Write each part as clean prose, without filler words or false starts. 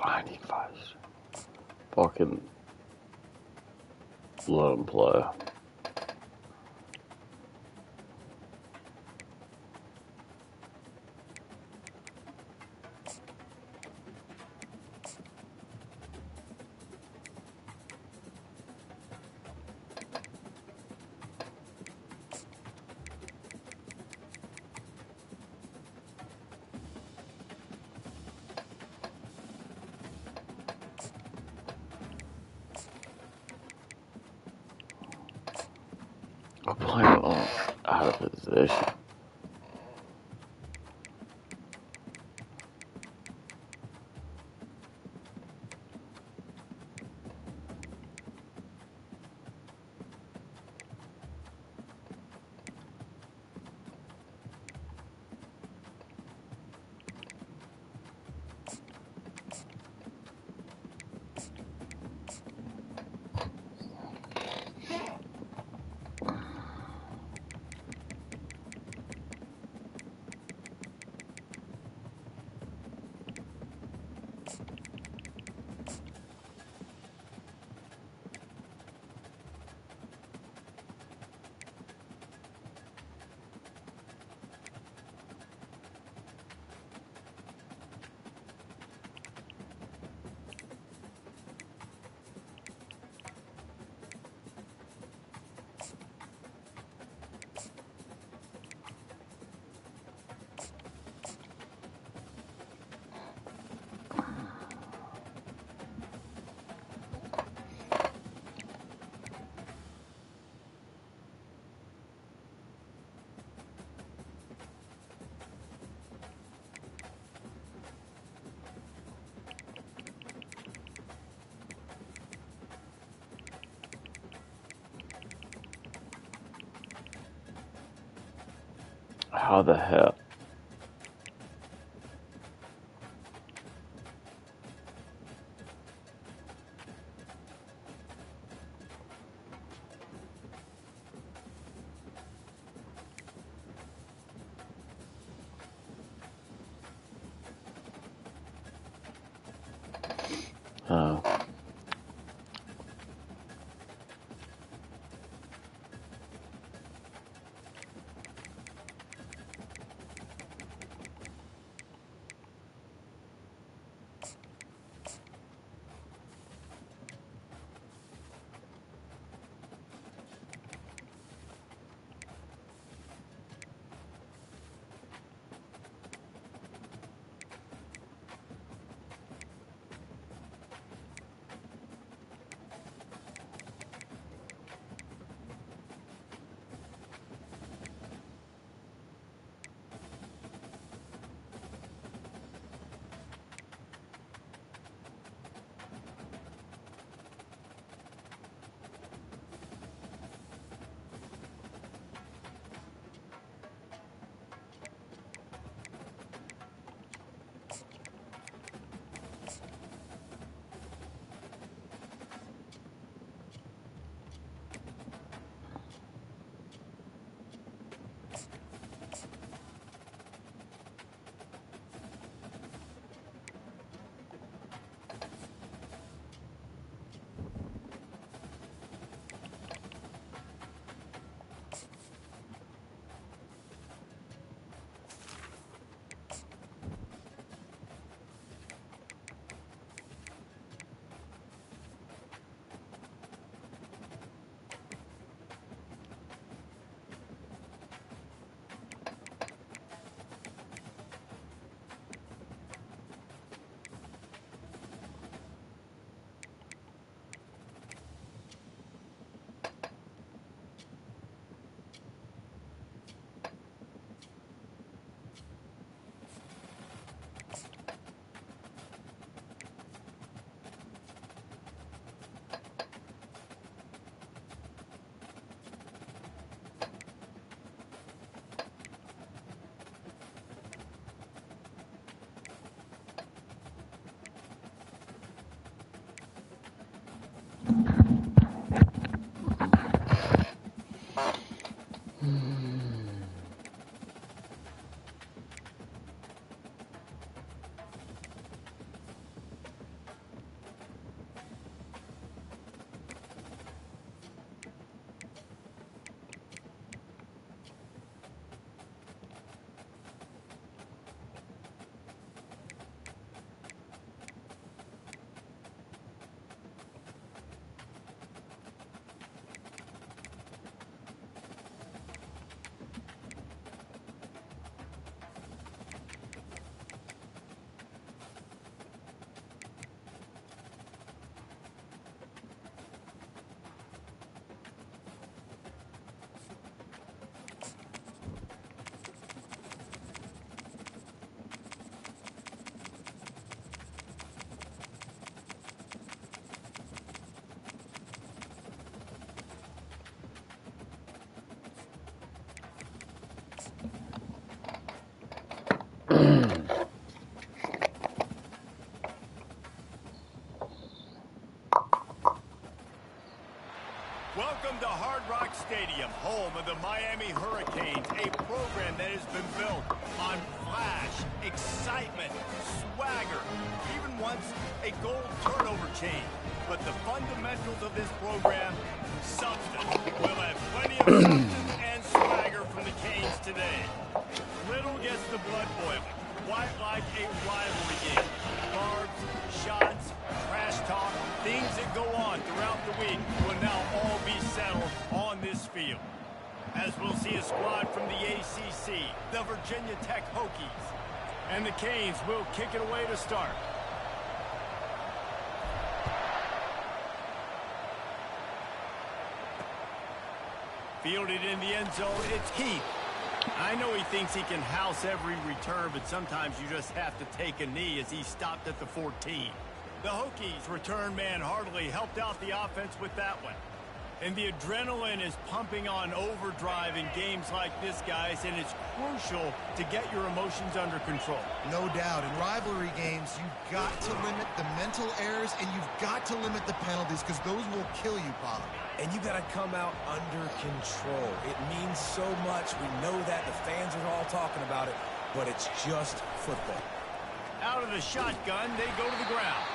I need 5. Fucking let him play. I'm playing out of position. How the hell? Uh, Welcome to Hard Rock Stadium, home of the Miami Hurricanes, a program that has been built on flash, excitement, swagger, even once a goal turnover chain. But the fundamentals of this program, substance. We'll have plenty of substance and swagger from the Canes today. Little gets the blood boiling, quite like a rivalry game. Barbs, shots, trash talk, things that go on throughout the week will now all be settled on this field. As we'll see a squad from the ACC, the Virginia Tech Hokies, and the Canes will kick it away to start. Fielded in the end zone, it's Heath. I know he thinks he can house every return, but sometimes you just have to take a knee as he stopped at the 14. The Hokies return man hardly helped out the offense with that one. And the adrenaline is pumping on overdrive in games like this, guys, and it's crucial to get your emotions under control. No doubt. In rivalry games, you've got to limit the mental errors, and you've got to limit the penalties, because those will kill you, Bob. And you got to come out under control. It means so much. We know that. The fans are all talking about it, but it's just football. Out of the shotgun, they go to the ground.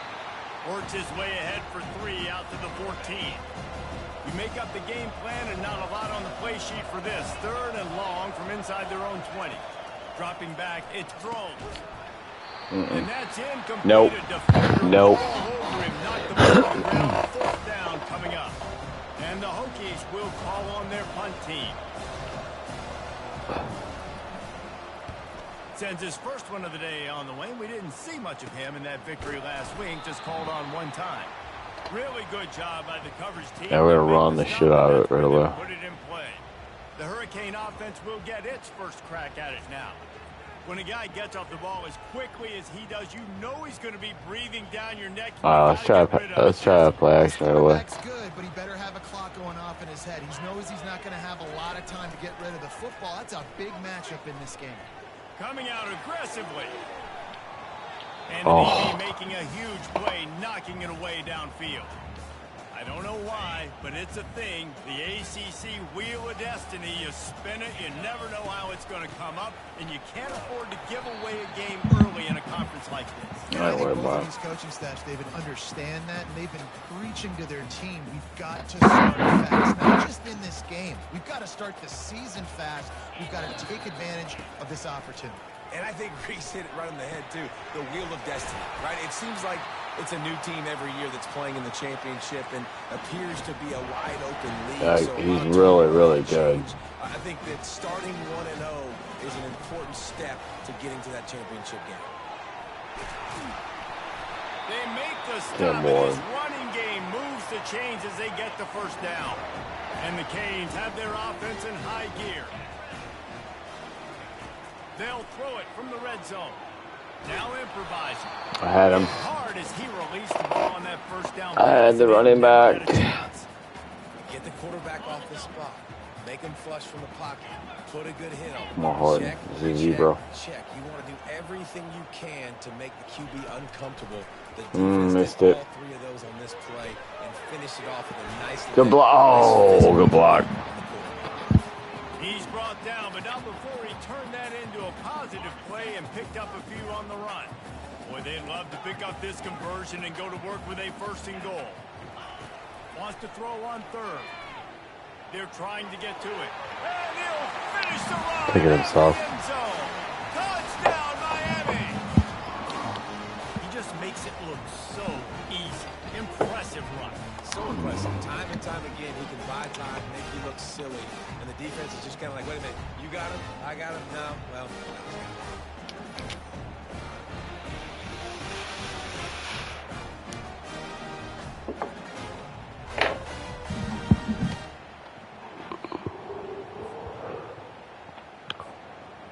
Works his way ahead for 3 out to the 14. You make up the game plan and not a lot on the play sheet for this. 3rd and long from inside their own 20. Dropping back, it's thrown. And that's incomplete. Nope. Nope. Over him, knocked the ball on the ground. 4th down coming up. And the Hokies will call on their punt team. Sends his first one of the day on the way. We didn't see much of him in that victory last week. Just called on one time. Really good job by the coverage team. Yeah, we're gonna run the shit out of it right away. Put it in play. The Hurricane offense will get its first crack at it now. When a guy gets off the ball as quickly as he does, you know he's going to be breathing down your neck. Let's try to play action right away. That's good, but he better have a clock going off in his head. He knows he's not going to have a lot of time to get rid of the football. That's a big matchup in this game. Coming out aggressively. And Ncaa making a huge play, knocking it away downfield. I don't know why, but it's a thing. The ACC Wheel of Destiny, you spin it, you never know how it's going to come up, and you can't afford to give away a game early in a conference like this. I think both of these coaching staffs, David, understand that, and they've been preaching to their team, we've got to start fast, not just in this game. We've got to start the season fast. We've got to take advantage of this opportunity. And I think Reese hit it right on the head, too. The Wheel of Destiny, right? It seems like it's a new team every year that's playing in the championship and appears to be a wide-open league. Yeah, so he's really good. I think that starting 1-0 is an important step to getting to that championship game. They make the stop, and his running game moves the chains as they get the first down. And the Canes have their offense in high gear. They'll throw it from the red zone. Now improvising. I had him. Hard as he released the ball on that first down. I had the running back. Get the quarterback off the spot. Make him flush from the pocket. Put a good hit on him. Come on, Harden. This is easy, bro. Check. You want to do everything you can to make the QB uncomfortable. The defense missed did it. all 3 of those on this play and finish it off with a nice Good block. Oh, good block. He's brought down, but not before he turned that into a positive play and picked up a few on the run. Boy, they'd love to pick up this conversion and go to work with a 1st and goal. Wants to throw on 3rd. They're trying to get to it. And he'll finish the run. Pick it himself. Touchdown, Miami. He just makes it look so easy. Impressive run. So impressive. Time and time again, he can buy time, make you look silly. And the defense is just kind of like, wait a minute, you got him? I got him? No? Well,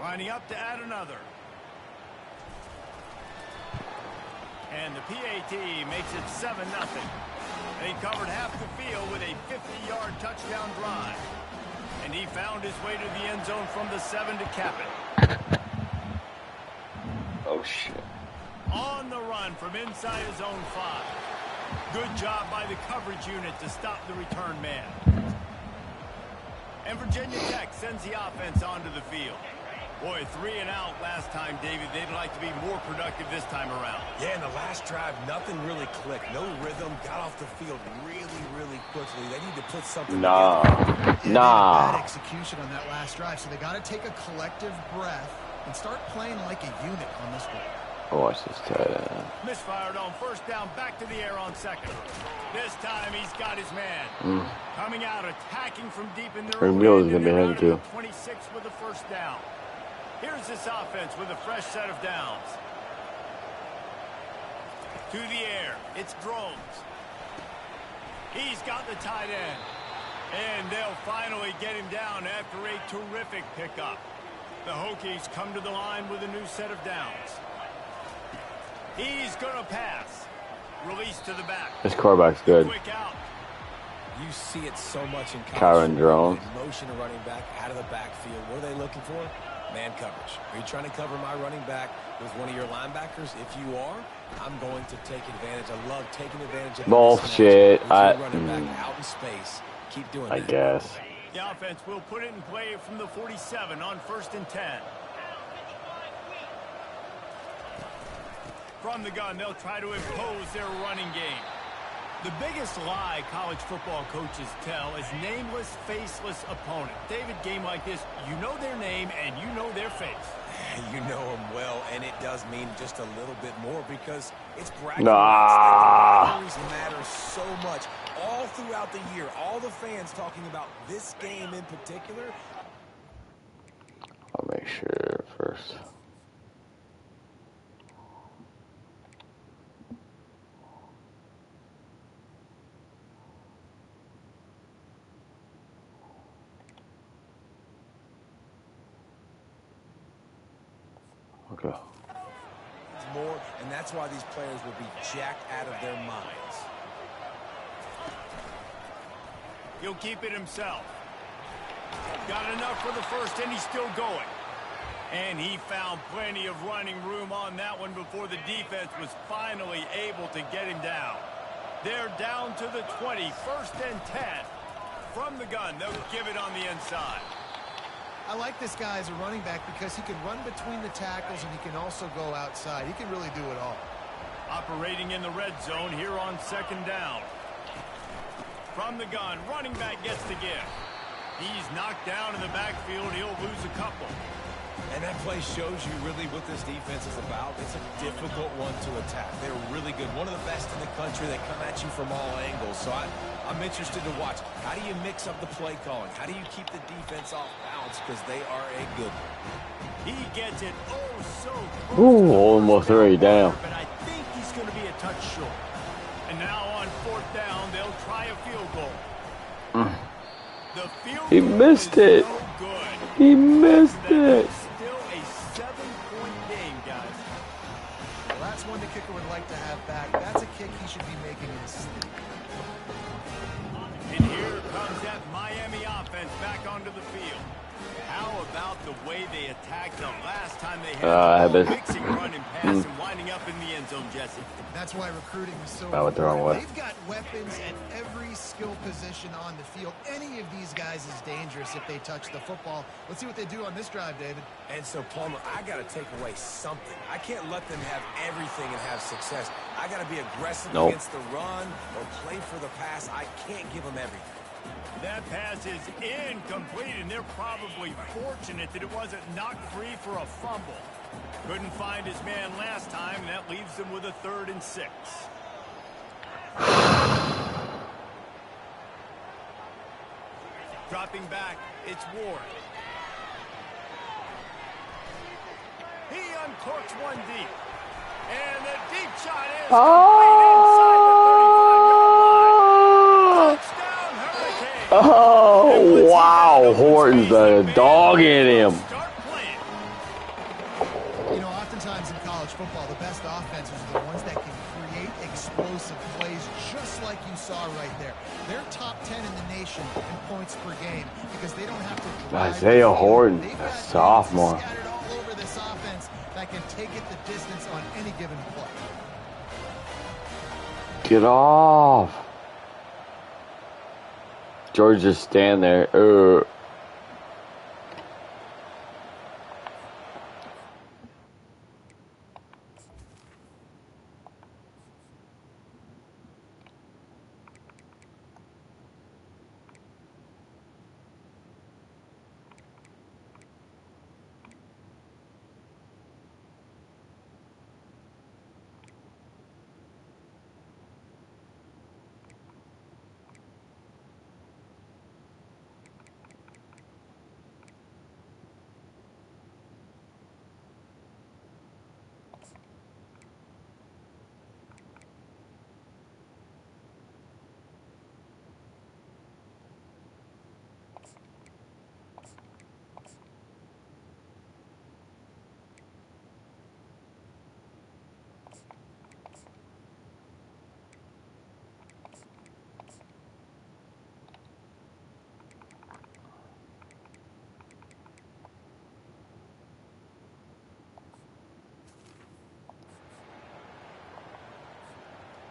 lining up to add another. And the PAT makes it 7-0. They covered half the field with a 50-yard touchdown drive. And he found his way to the end zone from the 7 to cap it. Oh, shit. On the run from inside his own 5. Good job by the coverage unit to stop the return man. And Virginia Tech sends the offense onto the field. Boy, 3 and out last time, David. They'd like to be more productive this time around. Yeah, in the last drive, nothing really clicked. No rhythm. Got off the field really, really quickly. They need to put something Nah. together. Yeah, Nah. bad execution on that last drive, so they got to take a collective breath and start playing like a unit on this one. Watch this tight end. Misfired on first down, back to the air on second. This time he's got his man. Coming out, attacking from deep in their own Mueller's end, gonna and be they're him out too. at the 26 with a first down. Here's this offense with a fresh set of downs. To the air, it's Drones. He's got the tight end. And they'll finally get him down after a terrific pickup. The Hokies come to the line with a new set of downs. He's going to pass. Release to the back. This quarterback's good. Quick out. You see it so much in college. Karen football. Drones. Motion a running back out of the backfield. What are they looking for? Man coverage. Are you trying to cover my running back with one of your linebackers? If you are, I'm going to take advantage. I love taking advantage of Bullshit. With your running back out in space. Keep doing I that. guess. The offense will put it in play from the 47 on 1st and 10. From the gun, they'll try to impose their running game. The biggest lie college football coaches tell is nameless, faceless opponent. David, game like this, you know their name and you know their face. You know them well, and it does mean just a little bit more because it's bragging Nah. rights. The rivalries matter so much all throughout the year. All the fans talking about this game in particular. I'll make sure first. Okay. More, and that's why these players will be jacked out of their minds. He'll keep it himself. Got enough for the first, and he's still going. And he found plenty of running room on that one before the defense was finally able to get him down. They're down to the 20, 1st and 10. From the gun, they'll give it on the inside. I like this guy as a running back because he can run between the tackles and he can also go outside. He can really do it all. Operating in the red zone here on 2nd down. From the gun, running back gets the give. He's knocked down in the backfield. He'll lose a couple. And that play shows you really what this defense is about. It's a difficult one to attack. They're really good. One of the best in the country. They come at you from all angles. So I'm interested to watch. How do you mix up the play calling? How do you keep the defense off balance? Because they are a good one. He gets it so close. Ooh, almost already down. But I think he's going to be a touch short. And now on 4th down, they'll try a field goal. The field He goal missed is it. no good. He missed it. Still a 7-point game, guys. Well, that's one the kicker would like to have back. That's a kick he should be making in his sleep. And here comes that Miami offense back onto the field. How about the way they attacked them last time they had a mixing run and pass and winding up in the end zone, Jesse? That's why recruiting is so I went the wrong way. They've got weapons at every skill position on the field. Any of these guys is dangerous if they touch the football. Let's see what they do on this drive, David. And so, Palmer, I got to take away something. I can't let them have everything and have success. I got to be aggressive against the run or play for the pass. I can't give them everything. That pass is incomplete, and they're probably fortunate that it wasn't knocked free for a fumble. Couldn't find his man last time, and that leaves them with a 3rd and 6. Dropping back, it's Ward. He uncorks one deep. And the deep shot is complete inside the 35-yard line. Touchdown, Hurricane. Oh, wow. Horton's a dog in him. Start playing. You know, oftentimes in college football, the best offenses are the ones that can create explosive plays just like you saw right there. They're top 10 in the nation in points per game because they don't have to drive. Isaiah Horton, They've a got sophomore. guys scattered all over this offense that can take it the distance on any given play. Get off. George just stand there.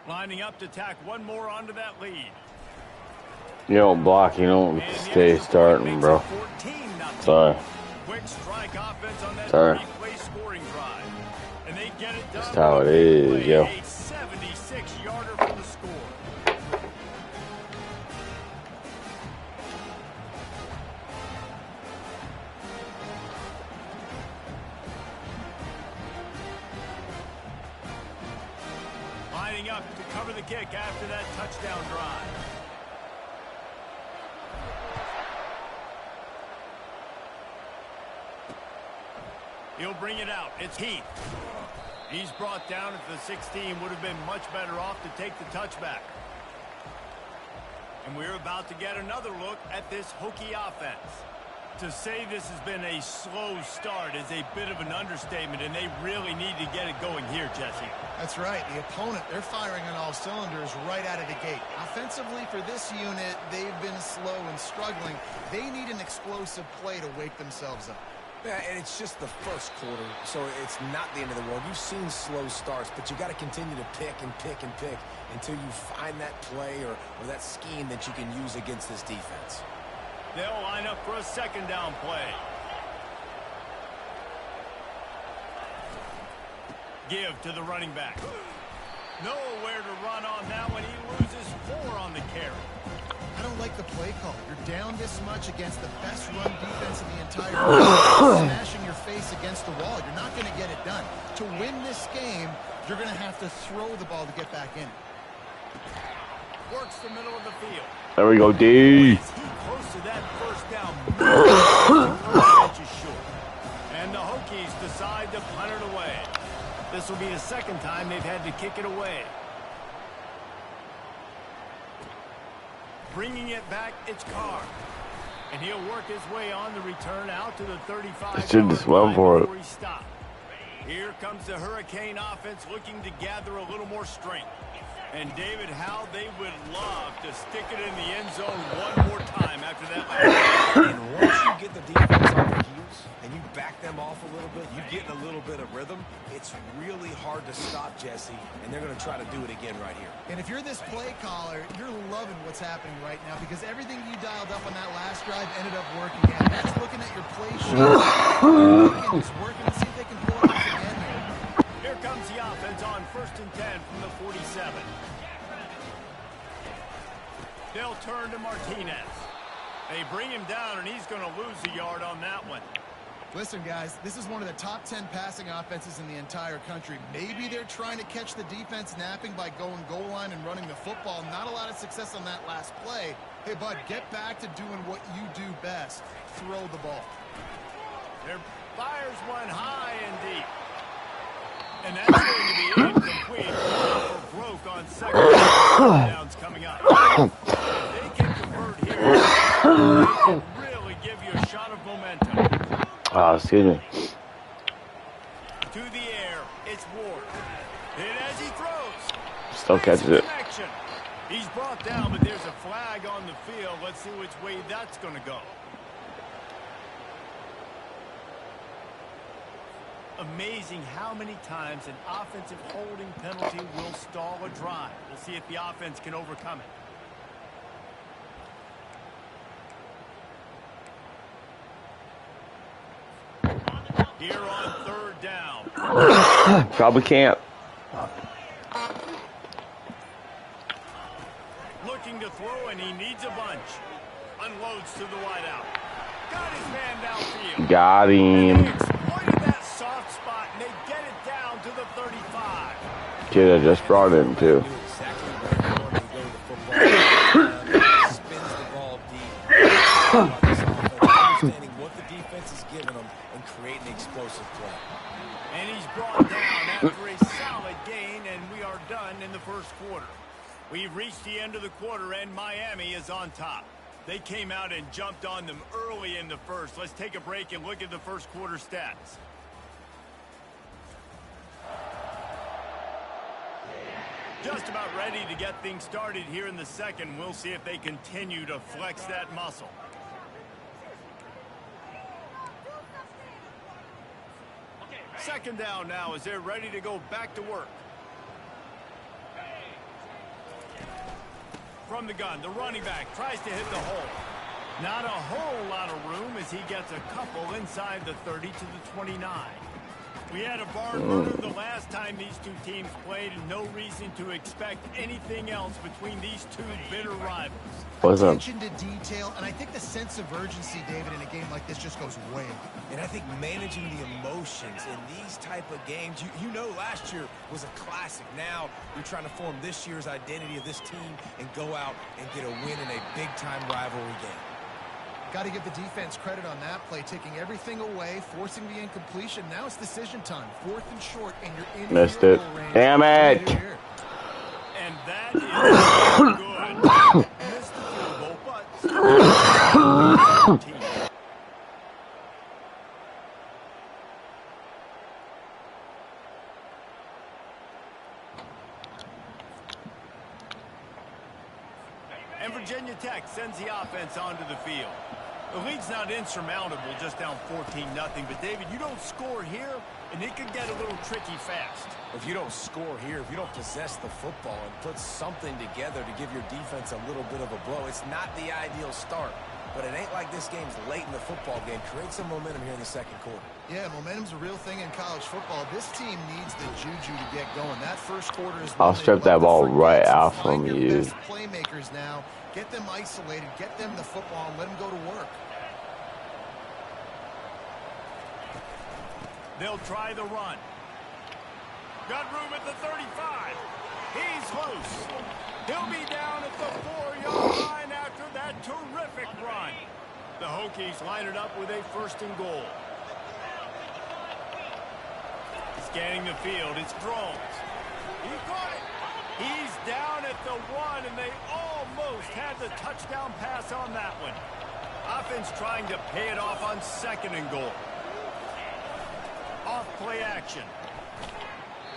Lining up to tack one more onto that lead. You don't block, you don't stay starting, bro. Sorry. Quick strike offense on that Sorry. three-play scoring drive. And they get it done. That's how it is, yo. A 76-yarder for the score. Lining up to cover the kick after that touchdown drive. He'll bring it out. It's Heath. He's brought down at the 16. Would have been much better off to take the touchback. And we're about to get another look at this Hokie offense. To say this has been a slow start is a bit of an understatement, and they really need to get it going here, Jesse. That's right. The opponent, they're firing on all cylinders right out of the gate. Offensively for this unit, they've been slow and struggling. They need an explosive play to wake themselves up. Yeah, and it's just the first quarter, so it's not the end of the world. You've seen slow starts, but you got to continue to pick and pick and pick until you find that play or that scheme that you can use against this defense. They'll line up for a second down play. Give to the running back. Nowhere to run on that one. He loses 4 on the carry. I don't like the play call. You're down this much against the best run defense in the entire league. Smashing your face against the wall. You're not going to get it done. To win this game, you're going to have to throw the ball to get back in. Works the middle of the field. There we go, D. Close to that first down. And the Hokies decide to punt it away. This will be the second time they've had to kick it away. Bringing it back, it's Carr. And he'll work his way on the return out to the 35. Should just went for it. Here comes the Hurricane offense looking to gather a little more strength. And David, how they would love to stick it in the end zone one more time after that. And once you get the defense on their heels and you back them off a little bit, you get in a little bit of rhythm, it's really hard to stop, Jesse, and they're going to try to do it again right here. And if you're this play caller, you're loving what's happening right now because everything you dialed up on that last drive ended up working out. You're just looking at your play sheet. It's working to see if they can pull it off again here. Here comes the offense on 1st and 10 from the 47. They'll turn to Martinez. They bring him down, and he's going to lose a yard on that one. Listen, guys, this is one of the top 10 passing offenses in the entire country. Maybe they're trying to catch the defense napping by going goal line and running the football. Not a lot of success on that last play. Hey, bud, get back to doing what you do best. Throw the ball. There fires one high and deep. And that's going to be incomplete. For broke on second downs coming up. They can convert here. They can really give you a shot of momentum. Excuse me. To the air, it's Ward. And as he throws, Still catches it. He's brought down, but there's a flag on the field. Let's see which way that's going to go. Amazing how many times an offensive holding penalty will stall a drive. We'll see if the offense can overcome it. Here on 3rd down. Probably can't. Looking to throw, and he needs a bunch. Unloads to the wideout. Got his man downfield. Got him. They exploited that soft spot, and they get it down to the 35. Kid I just brought in, too. Spins the ball deep. Understanding what the defense is giving them and creating an explosive play. And he's brought down after a solid gain, and we are done in the first quarter. We've reached the end of the quarter, and Miami is on top. They came out and jumped on them early in the first. Let's take a break and look at the first quarter stats. Just about ready to get things started here in the second. We'll see if they continue to flex that muscle. Second down now as they're ready to go back to work. from the gun. The running back tries to hit the hole. Not a whole lot of room as he gets a couple inside the 30 to the 29. We had a barn burner the last time these two teams played, and no reason to expect anything else between these two bitter rivals. Attention to detail, and I think the sense of urgency, David, in a game like this just goes way up. And I think managing the emotions in these type of games, you know last year was a classic. Now you're trying to form this year's identity of this team and go out and get a win in a big-time rivalry game. Got to give the defense credit on that play, taking everything away, forcing the incompletion. Now it's decision time. 4th and short, and you're in missed it. Damn it. And that is good. Missed the field goal, but and Virginia Tech sends the offense onto the field. The lead's not insurmountable, just down 14-0. But, David, you don't score here, and it could get a little tricky fast. If you don't score here, if you don't possess the football and put something together to give your defense a little bit of a blow, it's not the ideal start. But it ain't like this game's late in the football game. Create some momentum here in the second quarter. Yeah, momentum's a real thing in college football. This team needs the juju to get going. That first quarter is I'll strip that ball right out from you. Playmakers now. Get them isolated. Get them the football and let them go to work. They'll try the run. Got room at the 35. He's loose. He'll be down at the 4-yard line after that terrific run. The Hokies line it up with a 1st and goal. Scanning the field, it's Drones. He caught it. He's down at the 1, and they almost had the touchdown pass on that one. Offense trying to pay it off on 2nd and goal. Off play action.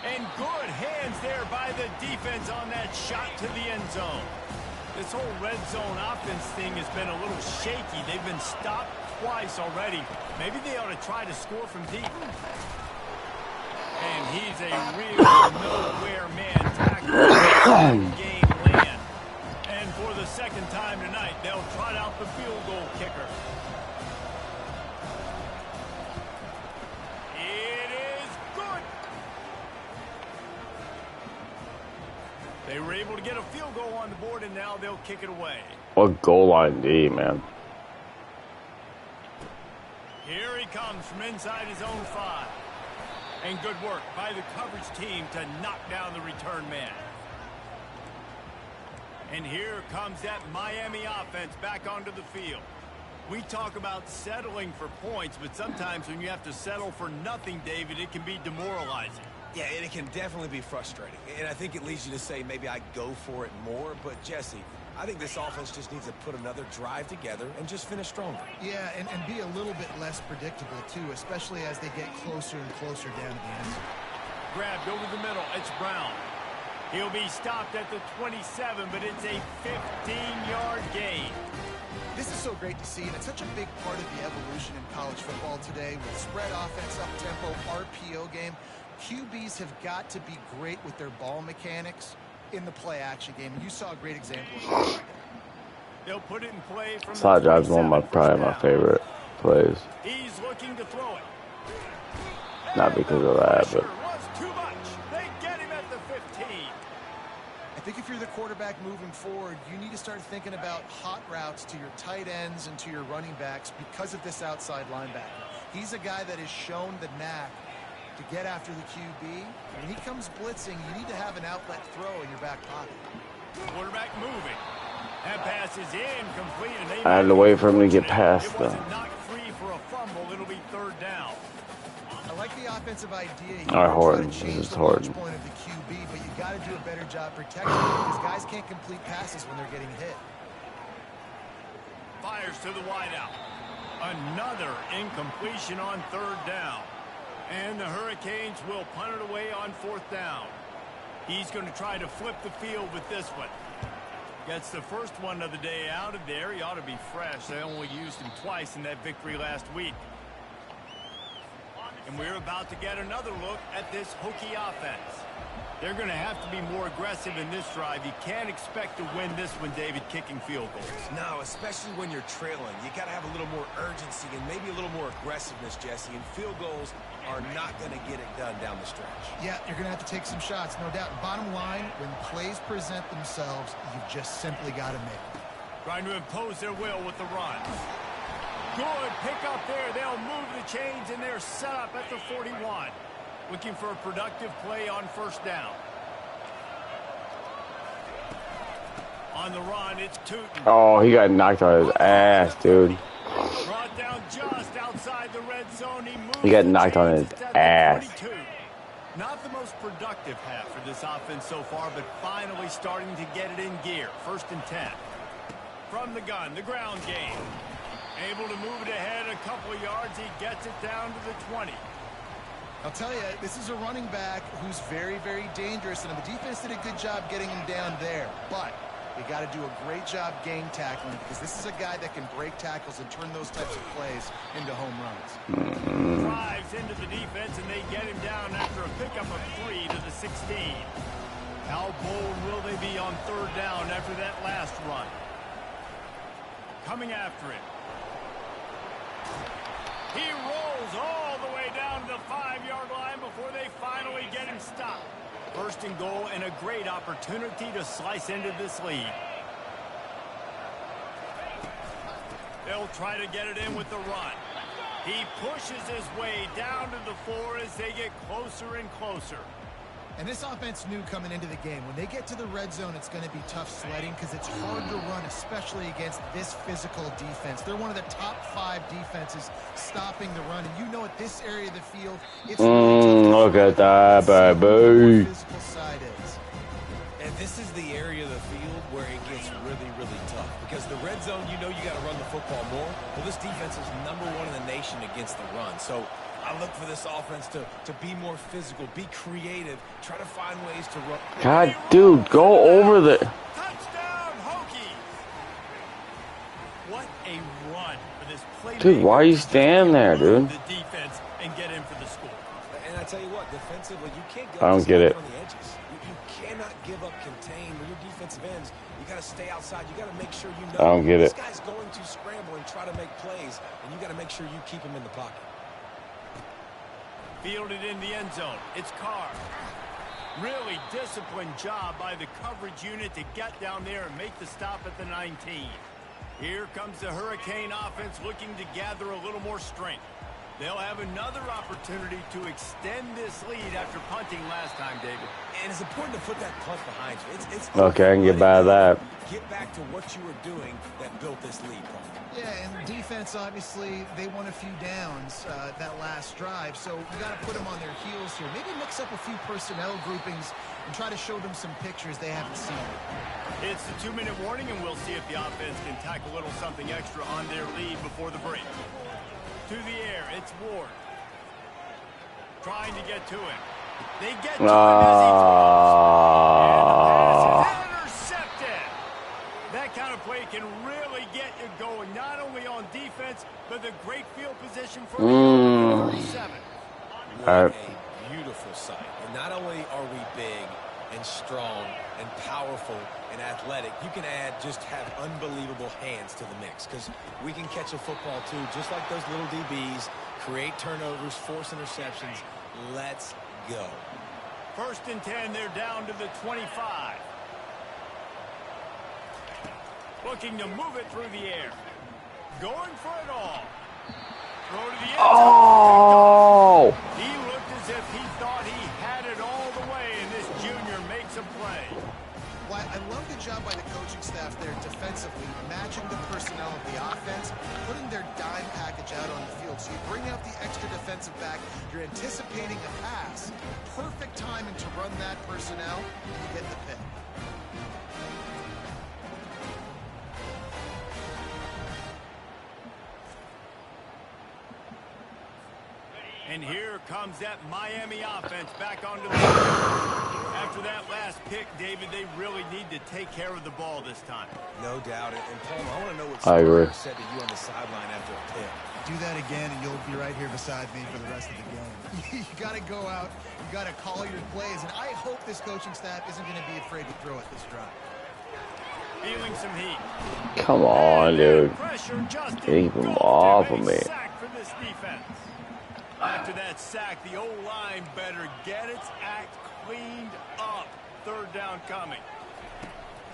And good hands there by the defense on that shot to the end zone. This whole red zone offense thing has been a little shaky. They've been stopped twice already. Maybe they ought to try to score from deep. And he's a real nowhere man tackle. Game land. And for the 2nd time tonight, they'll trot out the field goal kicker. They were able to get a field goal on the board, and now they'll kick it away. What goal line D, man? Here he comes from inside his own 5. And good work by the coverage team to knock down the return man. And here comes that Miami offense back onto the field. We talk about settling for points, but sometimes when you have to settle for nothing, David, it can be demoralizing. Yeah, and it can definitely be frustrating. And I think it leads you to say maybe I go for it more. But, Jesse, I think this offense just needs to put another drive together and just finish stronger. Yeah, and be a little bit less predictable, too, especially as they get closer and closer down to the end zone. Grabbed over the middle. It's Brown. He'll be stopped at the 27, but it's a 15-yard gain. This is so great to see, and it's such a big part of the evolution in college football today with spread offense, up-tempo, RPO game. QBs have got to be great with their ball mechanics in the play-action game. And you saw a great example of that. They'll put it in play from Slide drive's one of my probably my favorite plays. He's looking to throw it. Not because of that, but Was too much. They get him at the 15. I think if you're the quarterback moving forward, you need to start thinking about hot routes to your tight ends and to your running backs because of this outside linebacker. He's a guy that has shown the knack to get after the QB. When he comes blitzing, you need to have an outlet throw in your back pocket. Quarterback moving. That pass is incomplete. I had to wait for him to get past It wasn't knocked free for a fumble. It'll be 3rd down. I like the offensive idea here. All right, Horton. To change This is the launch Horton. point of the QB, but you got to do a better job protecting him because guys can't complete passes when they're getting hit. Fires to the wideout. Another incompletion on 3rd down. And the Hurricanes will punt it away on 4th down. He's going to try to flip the field with this one. Gets the first one of the day out of there. He ought to be fresh. They only used him twice in that victory last week. And we're about to get another look at this Hokie offense. They're going to have to be more aggressive in this drive. You can't expect to win this one, David, kicking field goals. No, especially when you're trailing. You got to have a little more urgency and maybe a little more aggressiveness, Jesse. And field goals are not going to get it done down the stretch. Yeah, you're going to have to take some shots, no doubt. Bottom line, when plays present themselves, you've just simply got to make them. Trying to impose their will with the run. Good pick up there. They'll move the chains, and they're set up at the 41. Looking for a productive play on first down. On the run, it's Tootin. Oh, he got knocked on his ass, dude. Brought down just outside the red zone. He got knocked on his ass. Not the most productive half for this offense so far, but finally starting to get it in gear. 1st and 10. From the gun, the ground game. Able to move it ahead a couple of yards. He gets it down to the 20. I'll tell you, this is a running back who's very, very dangerous, and the defense did a good job getting him down there. But they got to do a great job gang tackling, because this is a guy that can break tackles and turn those types of plays into home runs. Drives into the defense, and they get him down after a pickup of 3 to the 16. How bold will they be on 3rd down after that last run? Coming after it. He rolls all the way down to the 5-yard line before they finally get him stopped. 1st and goal, and a great opportunity to slice into this lead. They'll try to get it in with the run. He pushes his way down to the 4 as they get closer and closer. And this offense knew coming into the game, when they get to the red zone, it's going to be tough sledding because it's hard to run, especially against this physical defense. They're one of the top 5 defenses stopping the run. And you know at this area of the field, it's look at that, baby. Physical side is. And this is the area of the field where it gets really, really tough. Because the red zone, you know you got to run the football more. Well, this defense is #1 in the nation against the run. So I look for this offense to be more physical, be creative, try to find ways to run. God, dude, go over the... Touchdown, Hokie! What a run for this play. Dude, why are you standing there, dude? The defense and get in for the score. And I tell you what, defensively, you can't go I don't get it. on the edges. You cannot give up contain when you're defensive ends. You got to stay outside. You got to make sure you know I don't get this it. guy's going to scramble and try to make plays, and you got to make sure you keep him in the pocket. Fielded in the end zone. It's Carr. Really disciplined job by the coverage unit to get down there and make the stop at the 19. Here comes the Hurricane offense looking to gather a little more strength. They'll have another opportunity to extend this lead after punting last time, David. And it's important to put that punt behind you. It's Okay, I can get by that. Get back to what you were doing that built this lead, Paul. Yeah, and defense, obviously, they won a few downs that last drive, so we got to put them on their heels here. Maybe mix up a few personnel groupings and try to show them some pictures they haven't seen. It's the 2-minute warning, and we'll see if the offense can tack a little something extra on their lead before the break. To the air, it's Ward. Trying to get to him. They get to him as he throws. And the pass is intercepted. That kind of play can really get you going, not only on defense, but the great field position for the 37. What a beautiful sight. And not only are we big and strong and powerful and athletic, you can just have unbelievable hands to the mix, because we can catch a football too, just like those little DBs, create turnovers, force interceptions. Let's go. 1st and 10, they're down to the 25. Looking to move it through the air. Going for it all. Throw to the end zone. Oh! He looked as if he thought he had it all the way, and this junior makes a play. Well, I love the job by the coaching staff there defensively, matching the personnel of the offense, putting their dime package out on the field. So you bring out the extra defensive back, you're anticipating a pass. Perfect timing to run that personnel, and you get the pick. And here comes that Miami offense back onto the field. After that last pick, David, they really need to take care of the ball this time. No doubt. And Paul, I want to know what I agree. said to you on the sideline after a pick. Do that again, and you'll be right here beside me for the rest of the game. You got to go out. You got to call your plays, and I hope this coaching staff isn't going to be afraid to throw it this drive. Feeling some heat. Come on, dude. Keep him off of me. Sack for this defense. After that sack, the O-line better get its act cleaned up. Third down coming.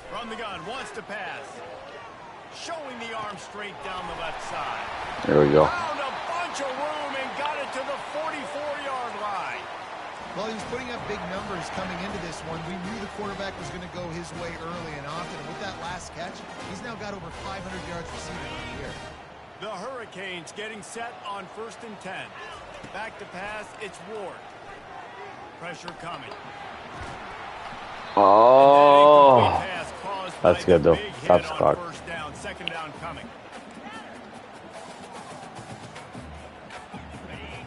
From the gun, wants to pass. Showing the arm strength down the left side. There we go. Found a bunch of room and got it to the 44-yard line. Well, he was putting up big numbers coming into this one. We knew the quarterback was going to go his way early and often. And with that last catch, he's now got over 500 yards receiving on the year. The Hurricanes getting set on 1st and 10. Back to pass, it's Ward. Pressure coming. Oh, that's good though. Top spot. First down, second down coming.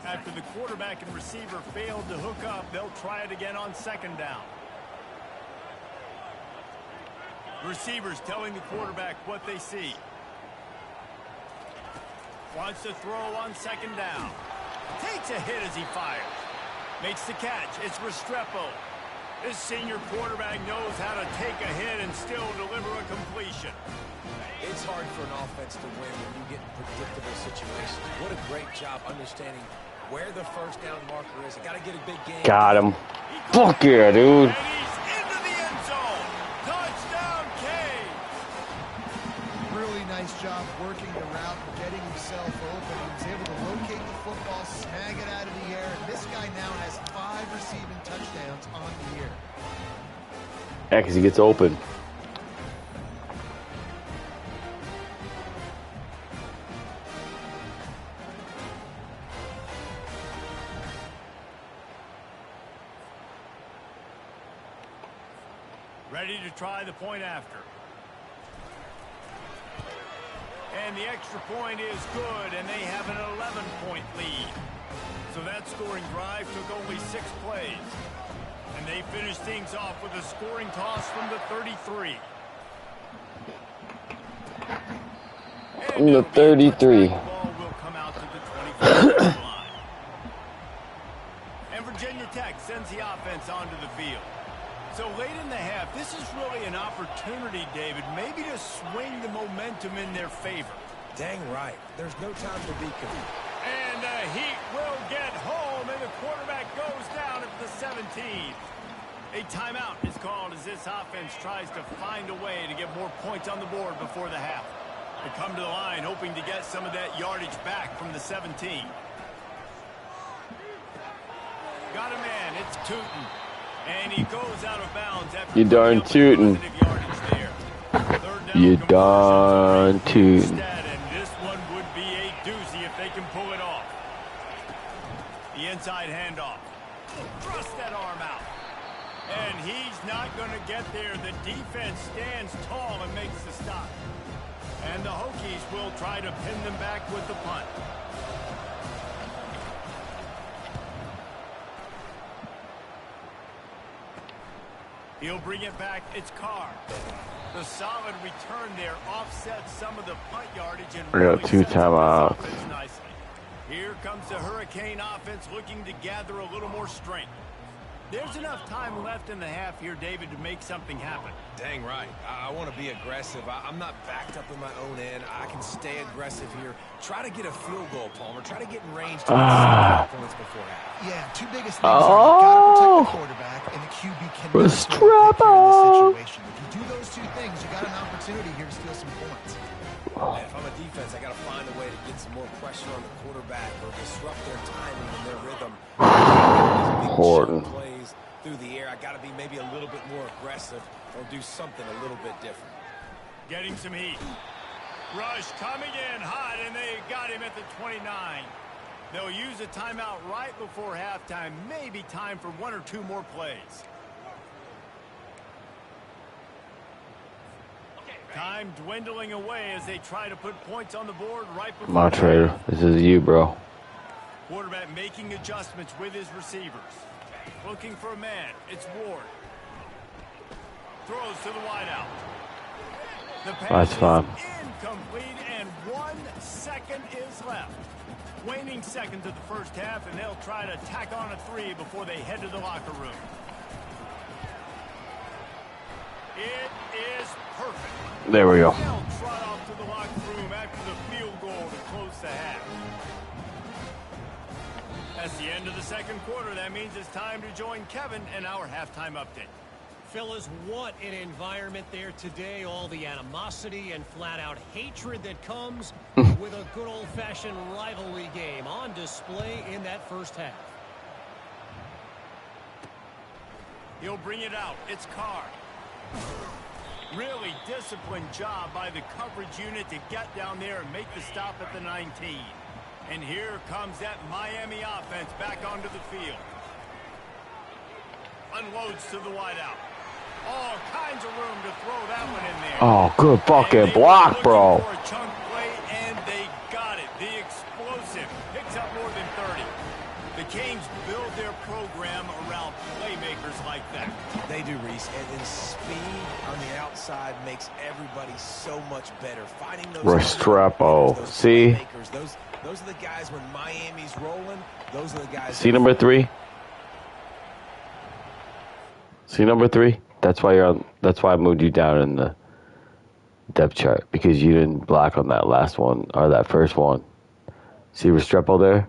After the quarterback and receiver failed to hook up, they'll try it again on second down. Receivers telling the quarterback what they see. Wants to throw on second down. Takes a hit as he fires. Makes the catch. It's Restrepo. This senior quarterback knows how to take a hit and still deliver a completion. It's hard for an offense to win when you get in predictable situations. What a great job understanding where the first down marker is. I got to get a big game. Got him. Fuck yeah, dude. And he's into the end zone. Touchdown, K. Really nice job working the route and getting himself open. He was able to locate the football, snag it out of the air, and this guy now has 5 receiving touchdowns on the year. Yeah, because he gets open. Ready to try the point after. And the extra point is good, and they have an 11-point lead. So that scoring drive took only 6 plays. And they finished things off with a scoring toss from the 33. From the 33. The ball will come out to the 25-yard line. And Virginia Tech sends the offense onto the field. So late in the half, this is really an opportunity, David, maybe to swing the momentum in their favor. Dang right. There's no time to be confused. And the Heat will get home, and the quarterback goes down at the 17. A timeout is called as this offense tries to find a way to get more points on the board before the half. They come to the line hoping to get some of that yardage back from the 17. Got a man, it's Tootin. And he goes out of bounds after you darn tootin'. You darn tootin'. And this one would be a doozy if they can pull it off. The inside handoff. Thrust that arm out. And he's not going to get there. The defense stands tall and makes the stop. And the Hokies will try to pin them back with the punt. He'll bring it back. It's Carr. The solid return there offsets some of the punt yardage and really got 2 timeouts. Nicely. Here comes the Hurricane offense looking to gather a little more strength. There's enough time left in the half here, David, to make something happen. Dang right. I want to be aggressive. I'm not backed up in my own end. I can stay aggressive here. Try to get a field goal, Palmer. Try to get in range to get points before half. Yeah, 2 biggest things are you got to protect the quarterback, and the QB can score in this situation. If you do those 2 things, you got an opportunity here to steal some points. And if I'm a defense, I got to find a way to get some more pressure on the quarterback or disrupt their timing and their rhythm. Important. Plays through the air. I got to be maybe a little bit more aggressive or do something a little bit different. Getting some heat. Rush coming in hot, and they got him at the 29. They'll use a timeout right before halftime. Maybe time for 1 or 2 more plays. Time dwindling away as they try to put points on the board right before. My trader, this is you, bro. Quarterback making adjustments with his receivers. Looking for a man. It's Ward. Throws to the wideout. The That's pass fine. is incomplete, and 1 second is left. Waning seconds of the first half, and they'll try to tack on a 3 before they head to the locker room. It is perfect. There we go. They'll trot off to the locker room after the field goal to close the half. That's the end of the second quarter. That means it's time to join Kevin in our halftime update. Fellas, what an environment there today. All the animosity and flat-out hatred that comes with a good old-fashioned rivalry game on display in that first half. He'll bring it out. It's Carr. Really disciplined job by the coverage unit to get down there and make the stop at the 19. And here comes that Miami offense back onto the field. Unloads to the wideout. All kinds of room to throw that one in there. Oh, good fucking block, bro. For a chunk play, and they got it. The explosive picks up more than 30. The Canes build their program around playmakers like that. They do, Reese, and speed on the outside makes everybody so much better. Finding those Restrepo. those See? playmakers, those are the guys when Miami's rolling. Those are the guys. See number 3? See number 3? That's why you're on. That's why I moved you down in the depth chart, because you didn't block on that last one or that first one. See Restrepo there?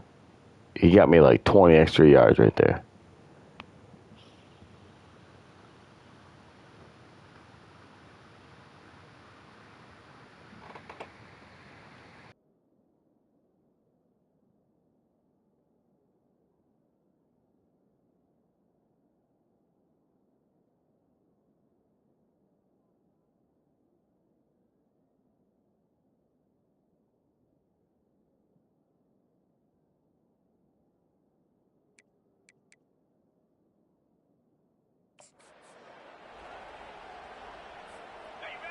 He got me like 20 extra yards right there.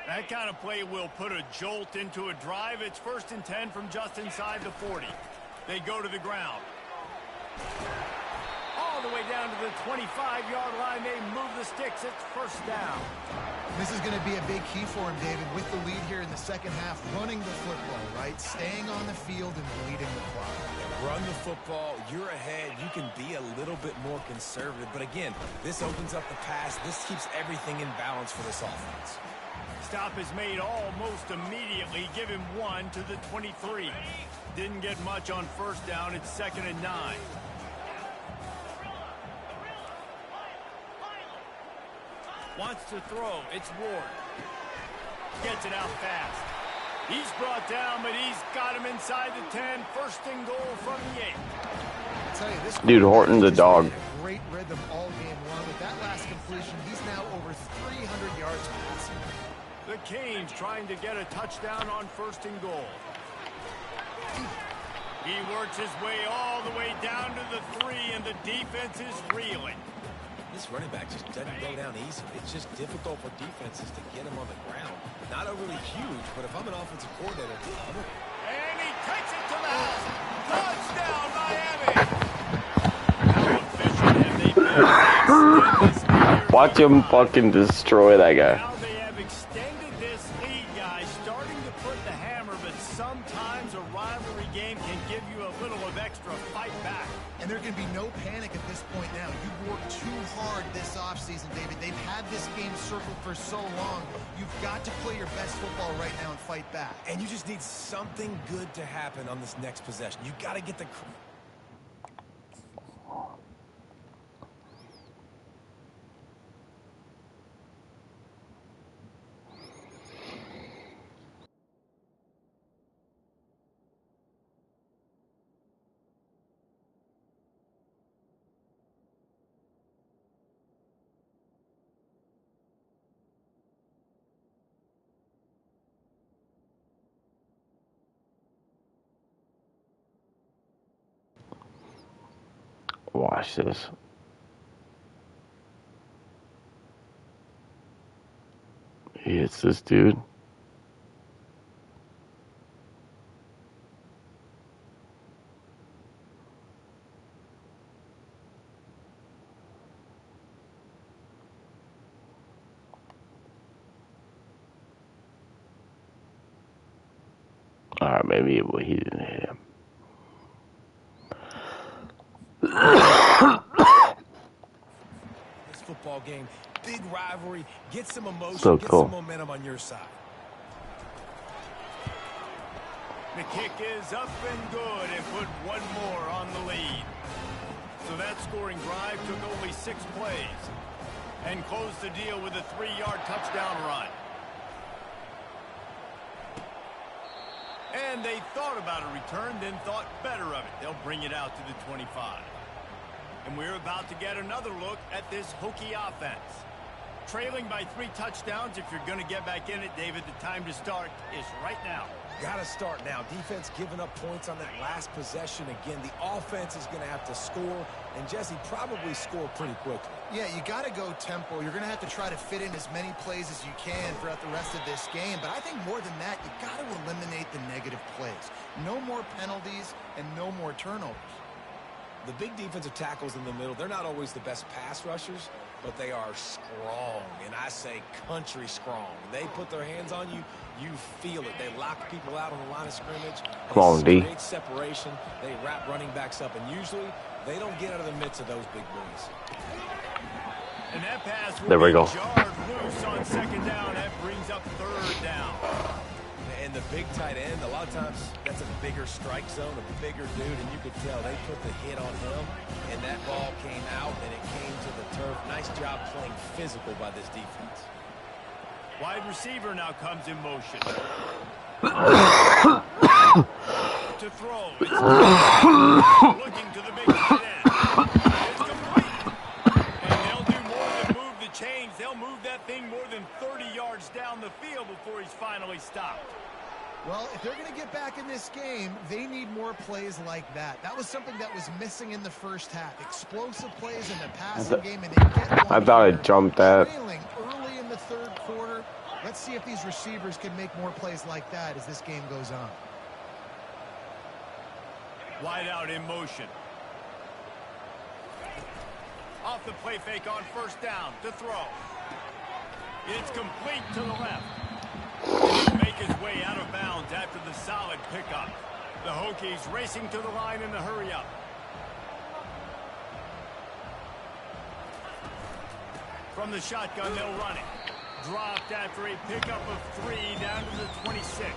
That kind of play will put a jolt into a drive. It's 1st and 10 from just inside the 40. They go to the ground. All the way down to the 25-yard line. They move the sticks. It's 1st down. This is going to be a big key for him, David, with the lead here in the second half, running the football, right? Staying on the field and bleeding the clock. Run the football, you're ahead, you can be a little bit more conservative. But again, this opens up the pass. This keeps everything in balance for this offense. Stop is made almost immediately. Give him 1 to the 23. Didn't get much on 1st down. It's 2nd and 9. Wants to throw. It's Ward. Gets it out fast. He's brought down, but he's got him inside the 10. 1st and goal from the 8. I'll tell you, this Dude, Horton's a dog. in a great rhythm all game long. With that last completion, he's now over 300 yards passing. The Canes trying to get a touchdown on 1st and goal. He works his way all the way down to the 3, and the defense is reeling. This running back just doesn't go down easy. It's just difficult for defenses to get him on the ground. Not overly huge, but if I'm an offensive coordinator, And he takes it to the house. Touchdown, Miami! How efficient have they been? Watch him fucking destroy that guy. Now they have extended this lead, guys, starting to put the hammer, but sometimes a rivalry game can give you a little of extra fight back. And there can be no panic at this point now. You've worked too hard this offseason, David. They've had this game circled for so long. You've got to play your best football right now and fight back. and you just need something good to happen on this next possession. You got to get the... Watch this. He hits this dude. maybe he didn't hit him. This football game, big rivalry, get some emotion, So get cool. some momentum on your side. The kick is up and good and put one more on the lead. So that scoring drive took only 6 plays and closed the deal with a 3-yard touchdown run. And they thought about a return, then thought better of it. They'll bring it out to the 25. And we're about to get another look at this Hokie offense. Trailing by 3 touchdowns, if you're going to get back in it, David, the time to start is right now. Got to start now. Defense giving up points on that last possession. Again, the offense is going to have to score, and Jesse probably score pretty quickly. Yeah, you got to go tempo. You're going to have to try to fit in as many plays as you can throughout the rest of this game. But I think more than that, you got to eliminate the negative plays. No more penalties and no more turnovers. The big defensive tackles in the middle, they're not always the best pass rushers, but they are strong, and I say country strong. They put their hands on you, you feel it. They lock people out on the line of scrimmage. Come on, D. They create separation. They wrap running backs up, and usually they don't get out of the midst of those big boys. And that pass will There we be go. jarred loose on 2nd down. That brings up 3rd down. And the big tight end, a lot of times that's a bigger strike zone, a bigger dude, and you could tell they put the hit on him, and that ball came out, and it came to the turf. Nice job playing physical by this defense. Wide receiver now comes in motion. To throw. Looking to the big tight end. It's complete. And they'll do more than move the chains. They'll move that thing more than 30 yards down the field before he's finally stopped. Well, if they're going to get back in this game, they need more plays like that. That was something that was missing in the first half. Explosive plays in the passing game, and they get one. I thought I jumped that. Trailing early in the 3rd quarter. Let's see if these receivers can make more plays like that as this game goes on. Wide out in motion. Off the play fake on 1st down to throw. It's complete to the left. He'll make his way out of bounds after the solid pickup. The Hokies racing to the line in the hurry-up. From the shotgun, they'll run it. Dropped after a pickup of 3 down to the 26.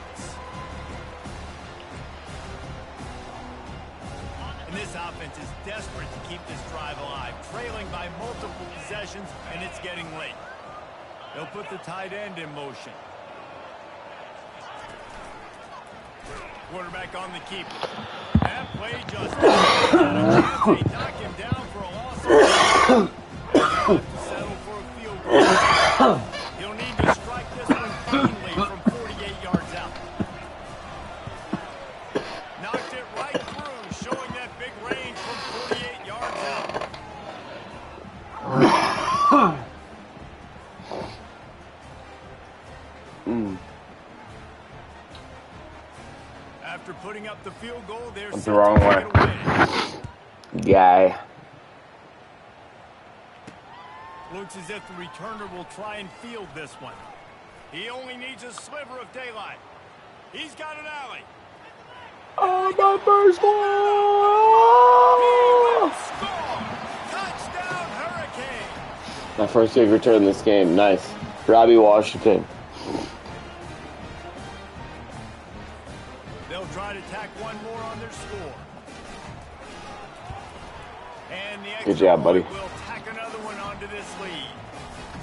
And this offense is desperate to keep this drive alive, trailing by multiple possessions, and it's getting late. They'll put the tight end in motion. Quarterback on the keeper. That play just they knock him down for a loss. He'll have to settle for a field goal. He'll need to strike this one cleanly from 48 yards out. Knocked it right through, showing that big range from 48 yards out. After putting up the field goal, they're That's the wrong way. Guy. Looks as if the returner will try and field this one. He only needs a sliver of daylight. He's got an alley. Oh, my first He will score. Touchdown, Hurricane. My first big return in this game. Nice. Robbie Washington. They'll try to tack one more on their score. And the Good job, buddy. will tack another one onto this lead.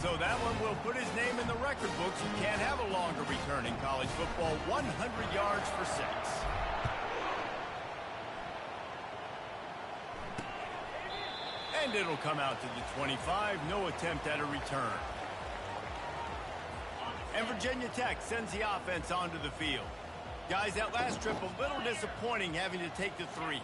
So that one will put his name in the record books. You can't have a longer return in college football. 100 yards for 6. And it'll come out to the 25. No attempt at a return. And Virginia Tech sends the offense onto the field. Guys, that last trip a little disappointing having to take the 3.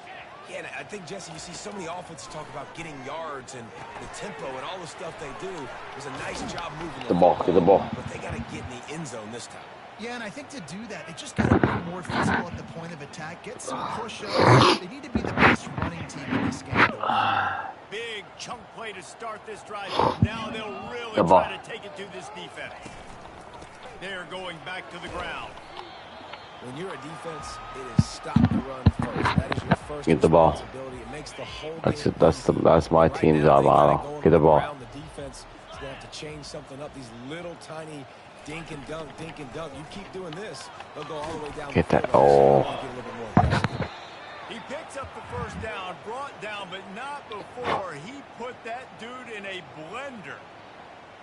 Yeah, and I think, Jesse, you see so many offenses talk about getting yards and the tempo and all the stuff they do. It was a nice job moving The ball, get the ball. But they got to get in the end zone this time. Yeah, and I think to do that, they just got to be more physical at the point of attack, get some push-ups. They need to be the best running team in this game. Big chunk play to start this drive. Now they'll really The ball. try to take it to this defense. They're going back to the ground. When you're a defense, it is stop the run first. That is your first Get the ball. responsibility. It makes the whole That's game it. That's my right team's now, job, they gotta Otto. go Get the ball. around the defense. It's going to have to change something up. These little tiny dink and dunk, dink and dunk. You keep doing this, they'll go all the way down. Get the that. field. Oh. Get a little bit more aggressive. He picks up the first down, brought down, but not before he put that dude in a blender.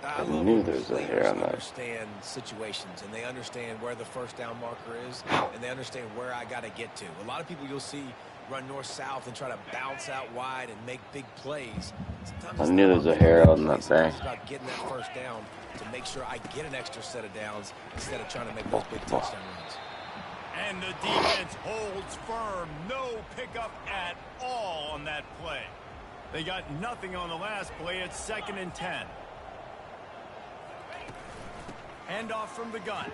I knew there was a hair on that. Understand situations, and they understand where the first down marker is, and they understand where I got to get to. A lot of people you'll see run north-south and try to bounce out wide and make big plays. Sometimes I knew there was a hair on that thing. It's about getting that first down to make sure I get an extra set of downs instead of trying to make those big touchdown runs. And the defense holds firm. No pickup at all on that play. They got nothing on the last play. It's 2nd and 10. Handoff from the gun.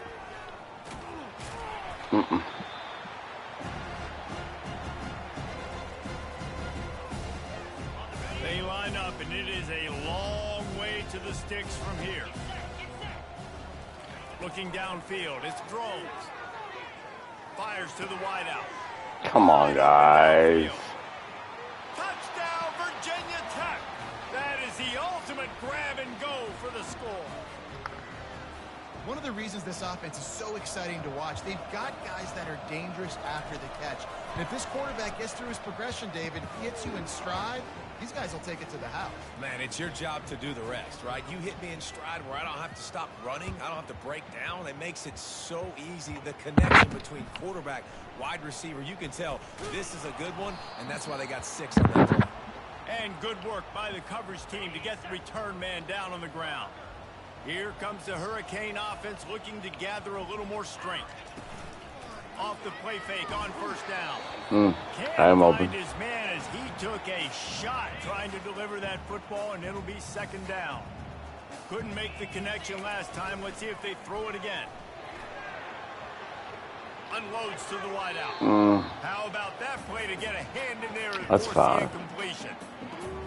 They line up, and it is a long way to the sticks from here. Looking downfield, it's Drones. Fires to the wideout. Come on, guys. Touchdown, Virginia Tech. That is the ultimate grab and go for the score. One of the reasons this offense is so exciting to watch, they've got guys that are dangerous after the catch. And if this quarterback gets through his progression, David, he hits you in stride, these guys will take it to the house. Man, it's your job to do the rest, right? You hit me in stride where I don't have to stop running. I don't have to break down. It makes it so easy. The connection between quarterback, wide receiver, you can tell this is a good one, and that's why they got 6 on that play. And good work by the coverage team to get the return man down on the ground. Here comes the Hurricane offense looking to gather a little more strength. Off the play fake on first down. I'm Can't open. find his man as he took a shot trying to deliver that football, and it'll be 2nd down. Couldn't make the connection last time. Let's see if they throw it again. Unloads to the wideout. How about that play to get a hand in there and That's force fine. the incompletion?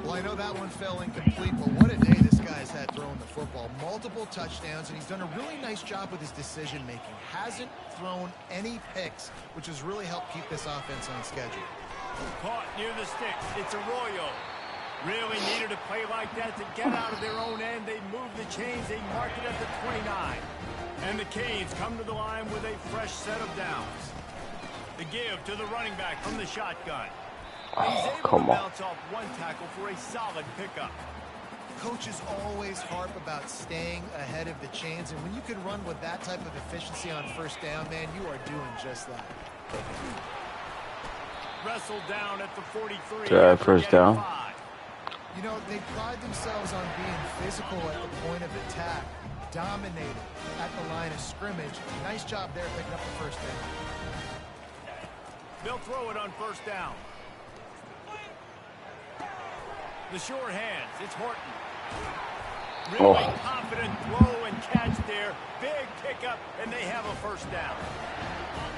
Well, I know that one fell incomplete, but what a day this guy's had throwing the football. Multiple touchdowns, and he's done a really nice job with his decision-making. Hasn't thrown any picks, which has really helped keep this offense on schedule. Caught near the sticks. It's Arroyo. Really needed a play like that to get out of their own end. They move the chains. They mark it at the 29. And the Canes come to the line with a fresh set of downs. The give to the running back from the shotgun. He's able come to on. bounce off one tackle for a solid pickup. Coaches always harp about staying ahead of the chains, and when you can run with that type of efficiency on first down, man, you are doing just that. Wrestled down at the 43. Drive first down. 5. You know, they pride themselves on being physical at the point of attack, dominated at the line of scrimmage. Nice job there picking up the first down. They'll throw it on first down. The short hands. It's Horton. Really confident throw and catch there. Big pickup, and they have a first down.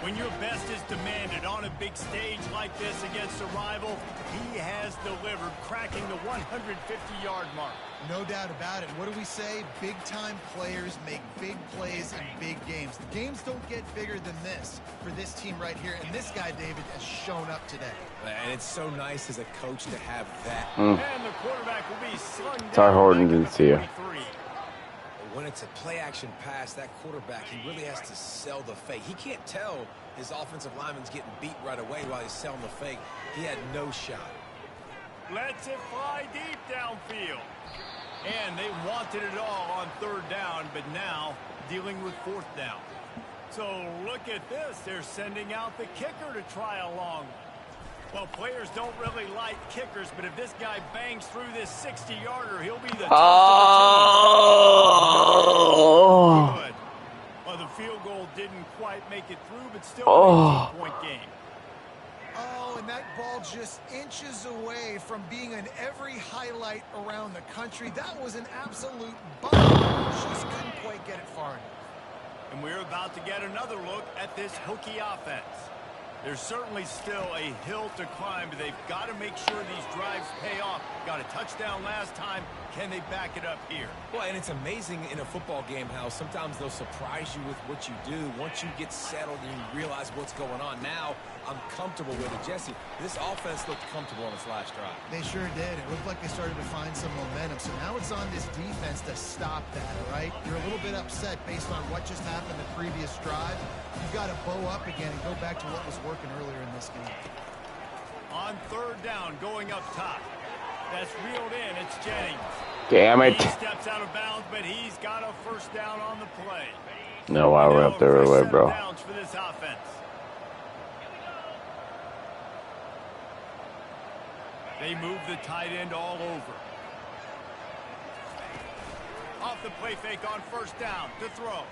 When your best is demanded on a big stage like this against a rival, he has delivered, cracking the 150-yard mark. No doubt about it. What do we say? Big-time players make big plays in big games. The games don't get bigger than this for this team right here, and this guy, David, has shown up today. And it's so nice as a coach to have that. And the quarterback will be slung down. Sorry, Horton back at didn't the see you. 43. When it's a play-action pass, that quarterback, he really has to sell the fake. He can't tell his offensive lineman's getting beat right away while he's selling the fake. He had no shot. Lets it fly deep downfield. And they wanted it all on third down, but now dealing with fourth down. So look at this. They're sending out the kicker to try a long one. Well, players don't really like kickers, but if this guy bangs through this 60-yarder, he'll be the Oh. good. Well, the field goal didn't quite make it through, but still Oh. an 18-point game. Oh, and that ball just inches away from being in every highlight around the country. That was an absolute bomb. Just couldn't quite get it far enough. And we're about to get another look at this Hokie offense. There's certainly still a hill to climb, but they've got to make sure these drives pay off. Got a touchdown last time. Can they back it up here? Well, and it's amazing in a football game how sometimes they'll surprise you with what you do. Once you get settled and you realize what's going on, now I'm comfortable with it. Jesse, this offense looked comfortable on its last drive. They sure did. It looked like they started to find some momentum. So now it's on this defense to stop that, all right? You're a little bit upset based on what just happened the previous drive. You've got to bow up again and go back to what was working earlier in this game. On third down, going up top. That's reeled in. It's Jennings. Damn it. He steps out of bounds, but he's got a first down on the play. No, I went up there right away, bro. Downs for this offense. They move the tight end all over. Off the play fake on first down to throw.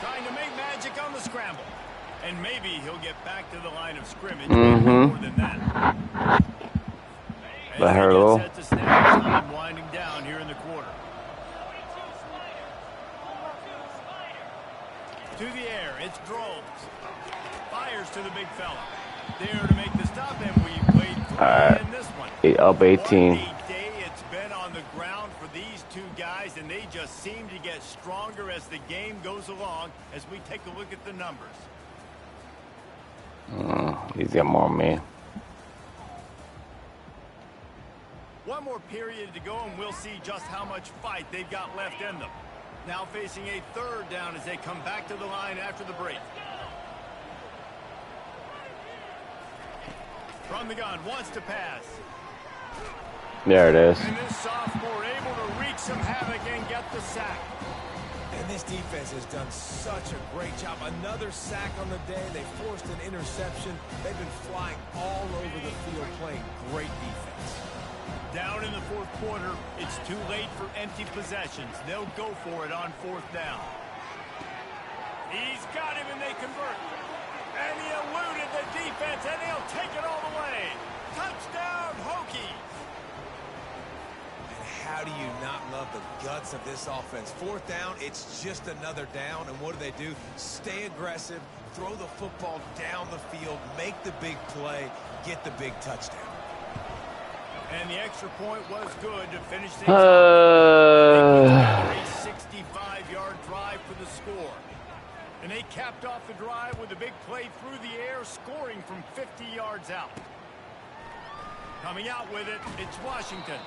Trying to make magic on the scramble. And maybe he'll get back to the line of scrimmage. More than that. That hurt a little. Set to snap time winding down here in the quarter. To the air, it's Groves. Fires to the big fella. There to make the stop, and we played in this one. Up 18. What a day it's been on the ground for these two guys, and they just seem to get stronger as the game goes along as we take a look at the numbers. He's got more man. One more period to go, and we'll see just how much fight they've got left in them. Now facing a third down as they come back to the line after the break. From the gun, wants to pass. There it is. And this sophomore able to wreak some havoc and get the sack. And this defense has done such a great job. Another sack on the day. They forced an interception. They've been flying all over the field playing great defense. Down in the fourth quarter, it's too late for empty possessions. They'll go for it on fourth down. He's got him, and they convert. And he eluded the defense, and he'll take it all the way. Touchdown, Hokies. And how do you not love the guts of this offense? Fourth down, it's just another down, and what do? Stay aggressive, throw the football down the field, make the big play, get the big touchdown. And the extra point was good to finish things off. A 65-yard drive for the score. And they capped off the drive with a big play through the air, scoring from 50 yards out. Coming out with it, it's Washington.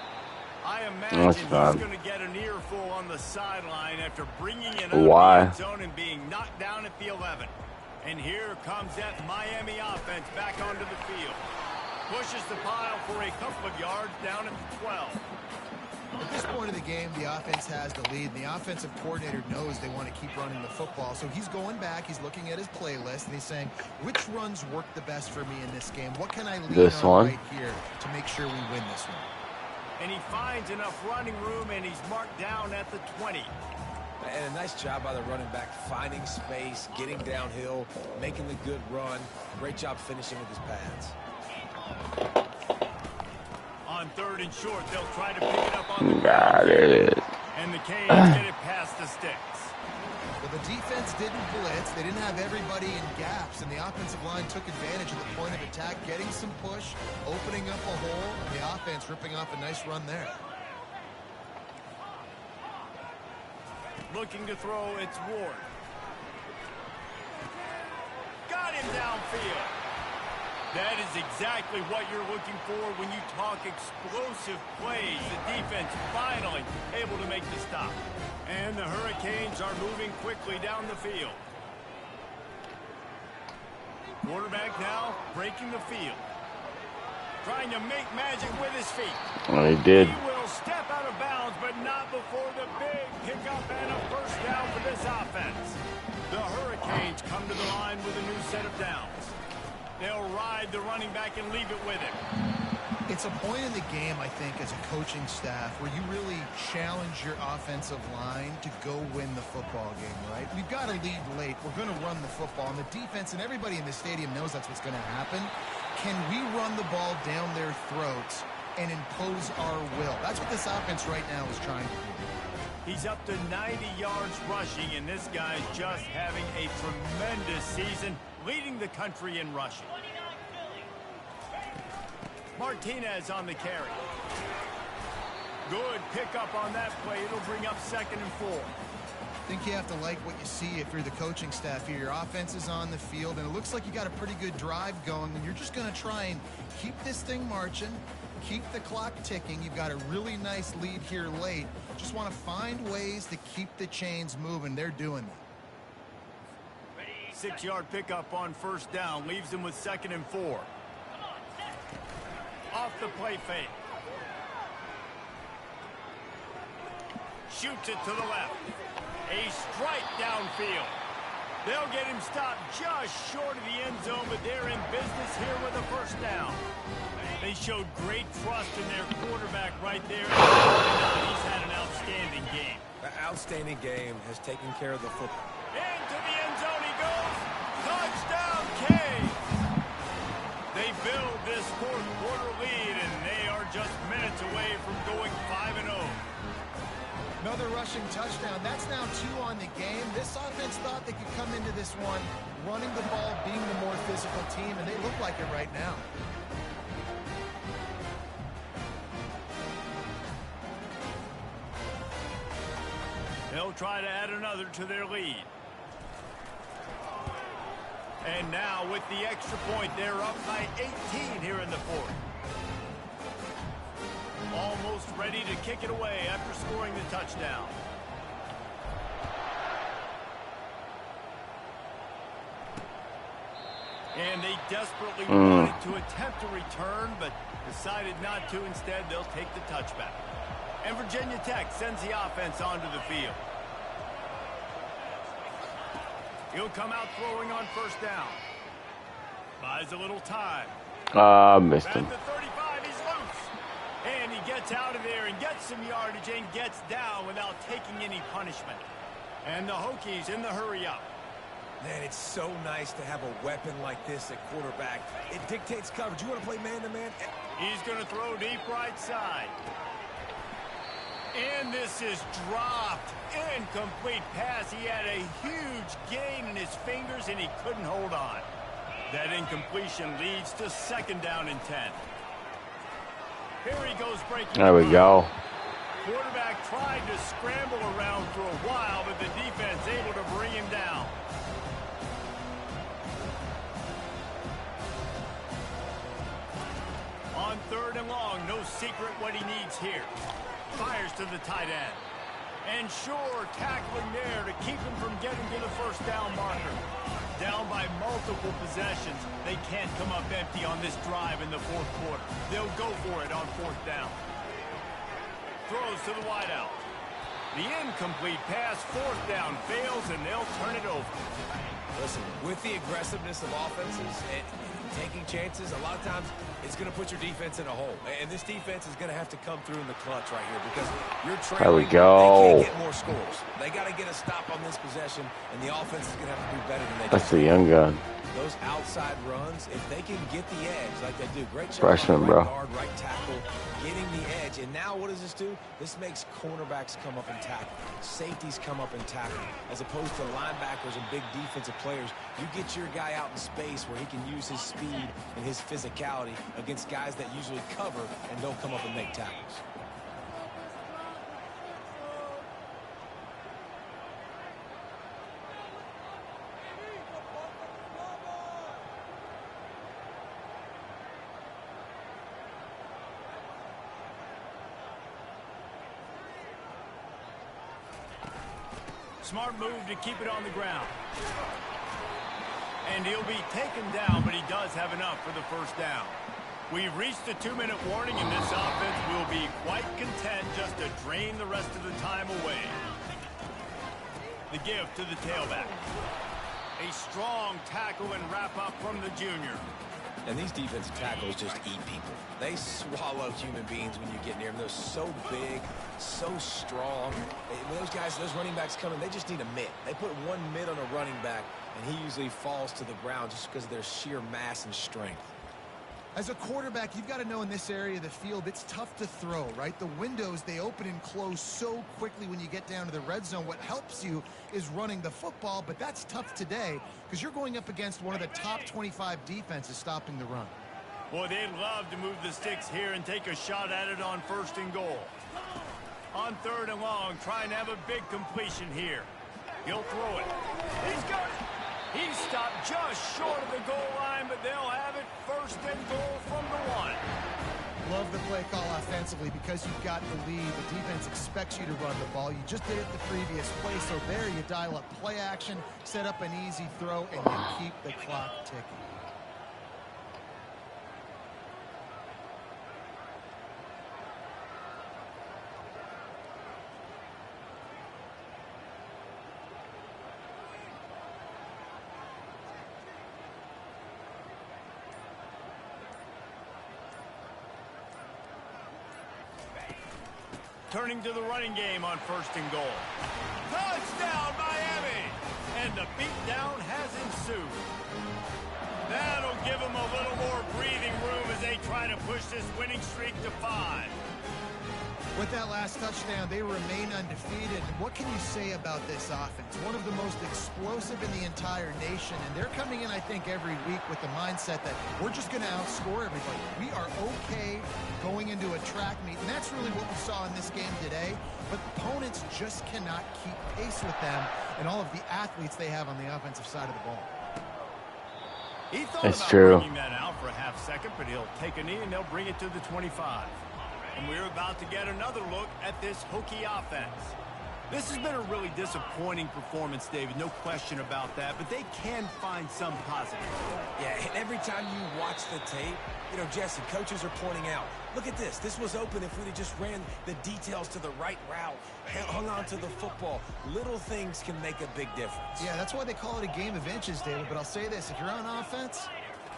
I imagine he's going to get an earful on the sideline after bringing it out of the zone and being knocked down at the 11. And here comes that Miami offense back onto the field. Pushes the pile for a couple of yards down at the 12. At this point of the game, the offense has the lead, and the offensive coordinator knows they want to keep running the football. So he's going back, he's looking at his playlist, and he's saying, which runs work the best for me in this game? What can I lean on right here to make sure we win this one? And he finds enough running room, and he's marked down at the 20. And a nice job by the running back, finding space, getting downhill, making the good run. Great job finishing with his pads. On third and short, they'll try to pick it up on the ground. There it is. And the Canes get it past the sticks. Well, the defense didn't blitz. They didn't have everybody in gaps, and the offensive line took advantage of the point of attack, getting some push, opening up a hole, and the offense ripping off a nice run there. Looking to throw, it's Ward. Got him downfield. That is exactly what you're looking for when you talk explosive plays. The defense finally able to make the stop. And the Hurricanes are moving quickly down the field. Quarterback now breaking the field. Trying to make magic with his feet. Oh, he did. He will step out of bounds, but not before the big pickup and a first down for this offense. The Hurricanes come to the line with a new set of downs. They'll ride the running back and leave it with him. It's a point in the game, I think, as a coaching staff where you really challenge your offensive line to go win the football game, right? We've got to lead late. We're going to run the football. And the defense and everybody in the stadium knows that's what's going to happen. Can we run the ball down their throats and impose our will? That's what this offense right now is trying to do. He's up to 90 yards rushing, and this guy's just having a tremendous season, leading the country in rushing. Martinez on the carry. Good pickup on that play. It'll bring up 2nd and 4. I think you have to like what you see if you're the coaching staff here. Your offense is on the field, and it looks like you got a pretty good drive going, and you're just going to try and keep this thing marching, keep the clock ticking. You've got a really nice lead here late. Just want to find ways to keep the chains moving. They're doing that. 6-yard pickup on 1st down. Leaves them with 2nd and 4. Off the play fake. Shoots it to the left. A strike downfield. They'll get him stopped just short of the end zone, but they're in business here with a 1st down. They showed great trust in their quarterback right there. He's had an outstanding game. An outstanding game, has taken care of the football. Into the end zone he goes. Touchdown, K. They build this 4th quarter lead, and they are just minutes away from going 5-0. Another rushing touchdown. That's now 2 on the game. This offense thought they could come into this one running the ball, being the more physical team, and they look like it right now. They'll try to add another to their lead. And now with the extra point, they're up by 18 here in the 4th. Almost ready to kick it away after scoring the touchdown. And they desperately wanted to attempt a return, but decided not to. Instead, they'll take the touchback. And Virginia Tech sends the offense onto the field. He'll come out throwing on 1st down. Buys a little time. Missed him. At the 35, he's loose. And he gets out of there and gets some yardage and gets down without taking any punishment. And the Hokies in the hurry-up. Man, it's so nice to have a weapon like this at quarterback. It dictates coverage. You want to play man-to-man? He's going to throw deep right side. And this is dropped. Incomplete pass. He had a huge gain in his fingers, and he couldn't hold on. That incompletion leads to 2nd down and 10. Here he goes breaking. There we go. Quarterback tried to scramble around for a while, but the defense able to bring him down. On 3rd and long, no secret what he needs here. Fires to the tight end. And sure, tackling there to keep him from getting to the 1st down marker. Down by multiple possessions. They can't come up empty on this drive in the 4th quarter. They'll go for it on 4th down. Throws to the wideout. The incomplete pass, 4th down, fails, and they'll turn it over. Listen, with the aggressiveness of offenses and taking chances, a lot of times it's going to put your defense in a hole. And this defense is going to have to come through in the clutch right here because you're trailing. There we go. They can't get more scores. They got to get a stop on this possession, and the offense is going to have to do better than they That's the young gun. Those outside runs, if they can get the edge like they do, great job Freshman, on the bro. right guard, right tackle, getting the edge. And now what does this do? This makes cornerbacks come up and tackle. Safeties come up and tackle. As opposed to linebackers and big defensive players, you get your guy out in space where he can use his speed and his physicality against guys that usually cover and don't come up and make tackles. Smart move to keep it on the ground. And he'll be taken down, but he does have enough for the 1st down. We've reached the 2-minute warning, and this offense will be quite content just to drain the rest of the time away. The give to the tailback. A strong tackle and wrap-up from the junior. And these defensive tackles just eat people. They swallow human beings when you get near them. They're so big, so strong. When those guys, those running backs come in, they just need a mitt. They put one mitt on a running back, and he usually falls to the ground just because of their sheer mass and strength. As a quarterback, you've got to know in this area of the field, it's tough to throw, right? The windows, they open and close so quickly when you get down to the red zone. What helps you is running the football, but that's tough today because you're going up against one of the top 25 defenses stopping the run. Boy, they'd love to move the sticks here and take a shot at it on 1st and goal. On 3rd and long, trying to have a big completion here. He'll throw it. He's got it. He's stopped just short of the goal line, but they'll have it 1st and goal from the 1. Love the play call offensively because you've got the lead. The defense expects you to run the ball. You just did it the previous play, so there you dial up play action, set up an easy throw, and you keep the clock ticking. Turning to the running game on 1st and goal. Touchdown, Miami! And the beatdown has ensued. That'll give them a little more breathing room as they try to push this winning streak to 5. With that last touchdown, they remain undefeated. What can you say about this offense? One of the most explosive in the entire nation, and they're coming in, I think, every week with the mindset that we're just going to outscore everybody. We are okay going into a track meet, and that's really what we saw in this game today. But opponents just cannot keep pace with them and all of the athletes they have on the offensive side of the ball. He thought That's about true. bringing that out for a half second, but he'll take a knee and they'll bring it to the 25. And we're about to get another look at this Hokie offense. This has been a really disappointing performance, David, no question about that, but they can find some positive. Yeah, and every time you watch the tape, you know, Jesse, coaches are pointing out, look at this. This was open if we'd have just ran the details to the right route, hung on to the football. Little things can make a big difference. Yeah, that's why they call it a game of inches, David. But I'll say this, if you're on offense,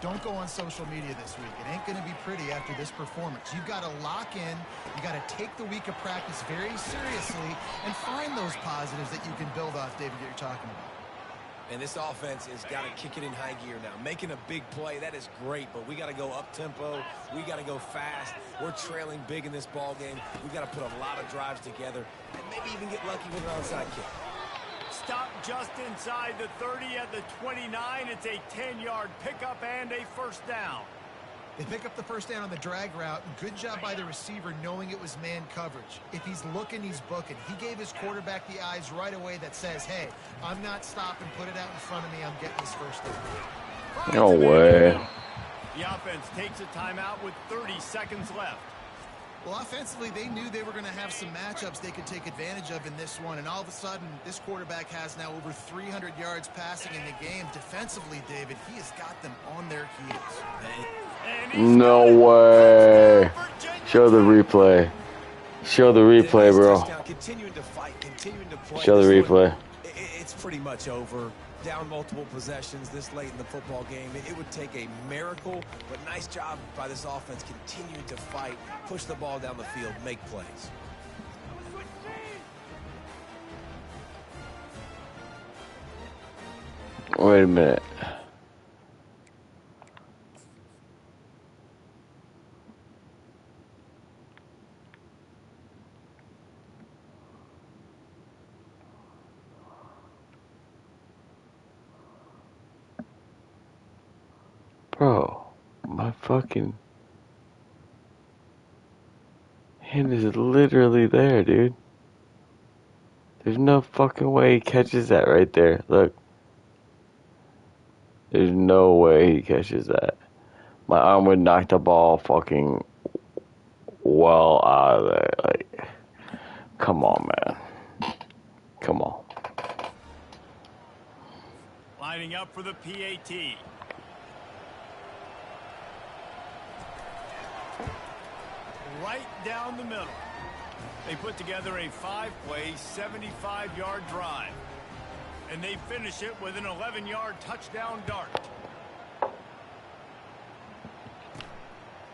don't go on social media this week. It ain't going to be pretty after this performance. You've got to lock in. You got to take the week of practice very seriously and find those positives that you can build off, David, that you're talking about. And this offense has got to kick it in high gear now. Making a big play, that is great, but we got to go up-tempo. We got to go fast. We're trailing big in this ball game. We got to put a lot of drives together and maybe even get lucky with an onside kick. Stop just inside the 30 at the 29. It's a 10-yard pickup and a 1st down. They pick up the 1st down on the drag route. Good job by the receiver knowing it was man coverage. If he's looking, he's booking. He gave his quarterback the eyes right away that says, hey, I'm not stopping. Put it out in front of me. I'm getting this 1st down. No way. The offense takes a timeout with 30 seconds left. Well, offensively, they knew they were going to have some matchups they could take advantage of in this one, and all of a sudden, this quarterback has now over 300 yards passing in the game. Defensively, David, he has got them on their heels. No way. Show the replay. Show the replay, bro. Continuing to fight, continuing to play. Show the replay. It's pretty much over. Down multiple possessions this late in the football game. It would take a miracle, but nice job by this offense continuing to fight, push the ball down the field, make plays. Wait a minute. Bro, my fucking hand is literally there, dude. There's no fucking way he catches that right there. Look. There's no way he catches that. My arm would knock the ball fucking well out of there. Like, come on, man. Come on. Lining up for the PAT. Right down the middle. They put together a 5-play, 75-yard drive. And they finish it with an 11-yard touchdown dart.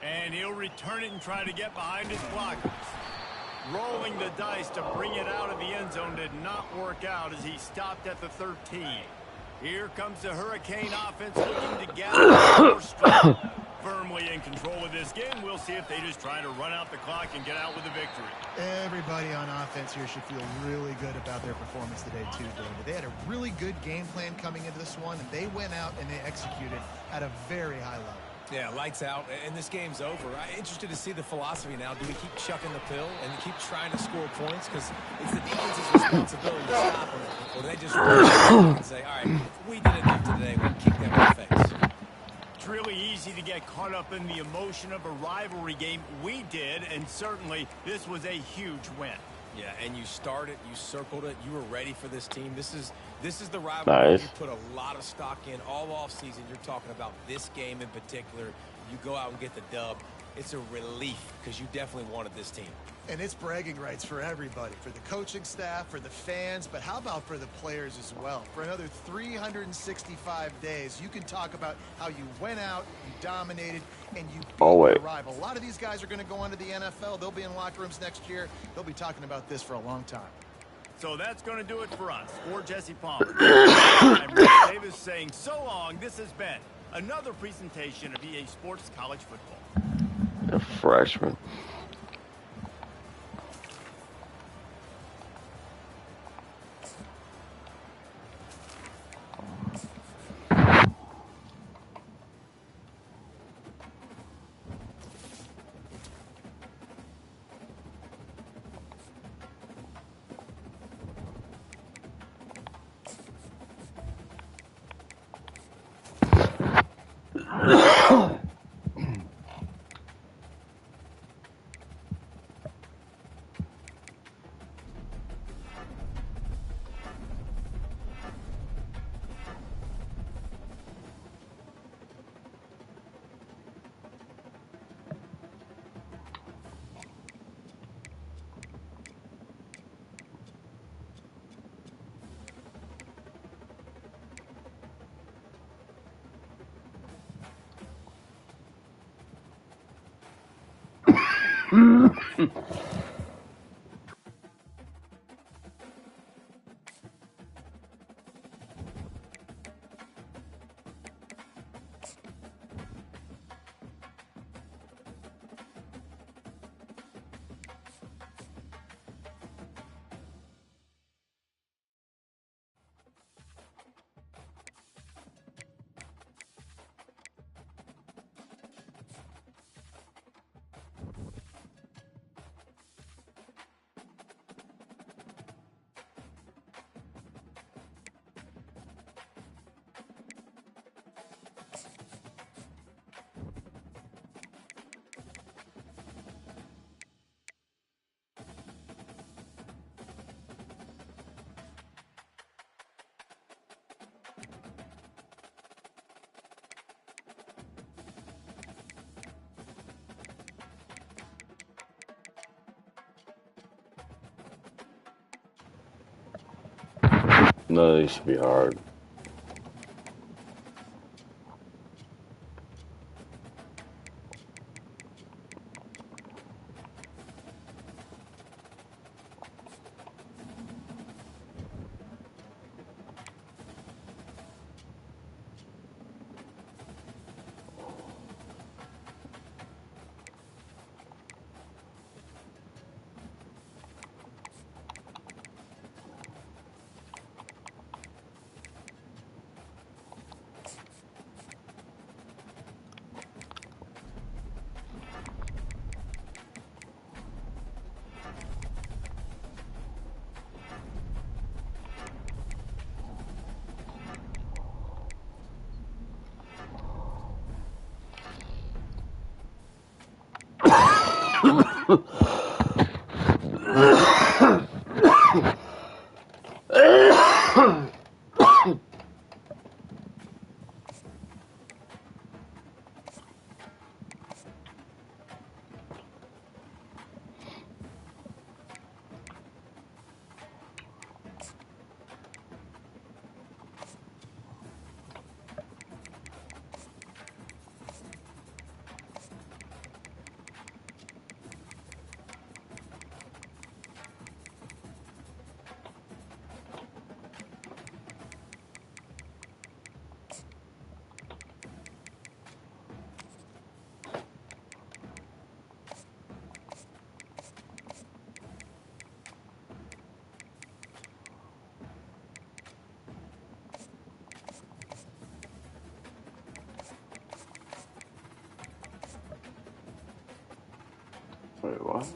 And he'll return it and try to get behind his blockers. Rolling the dice to bring it out of the end zone did not work out as he stopped at the 13. Here comes the Hurricane offense looking to gather more strength. firmly in control of this game. We'll see if they just try to run out the clock and get out with a victory. Everybody on offense here should feel really good about their performance today, too, David. They had a really good game plan coming into this one, and they went out and they executed at a very high level. Yeah, lights out, and this game's over. I'm interested to see the philosophy now. Do we keep chucking the pill and keep trying to score points? Because it's the defense's responsibility to stop them. Or do they just and say, all right, we did enough today, we'll kick them in the face. It's really easy to get caught up in the emotion of a rivalry game. We did, and certainly this was a huge win. Yeah, and you started, you circled it, you were ready for this team. This is the rivalry. Nice. You put a lot of stock in all offseason. You're talking about this game in particular. You go out and get the dub. It's a relief because you definitely wanted this team. And it's bragging rights for everybody, for the coaching staff, for the fans, but how about for the players as well? For another 365 days, you can talk about how you went out, you dominated, and you beat your rival. A lot of these guys are going to go on to the NFL. They'll be in locker rooms next year. They'll be talking about this for a long time. So that's going to do it for us. For Jesse Palmer, I'm Rick Davis saying so long. This has been another presentation of EA Sports College Football. A freshman. No, these should be hard. Wait, what?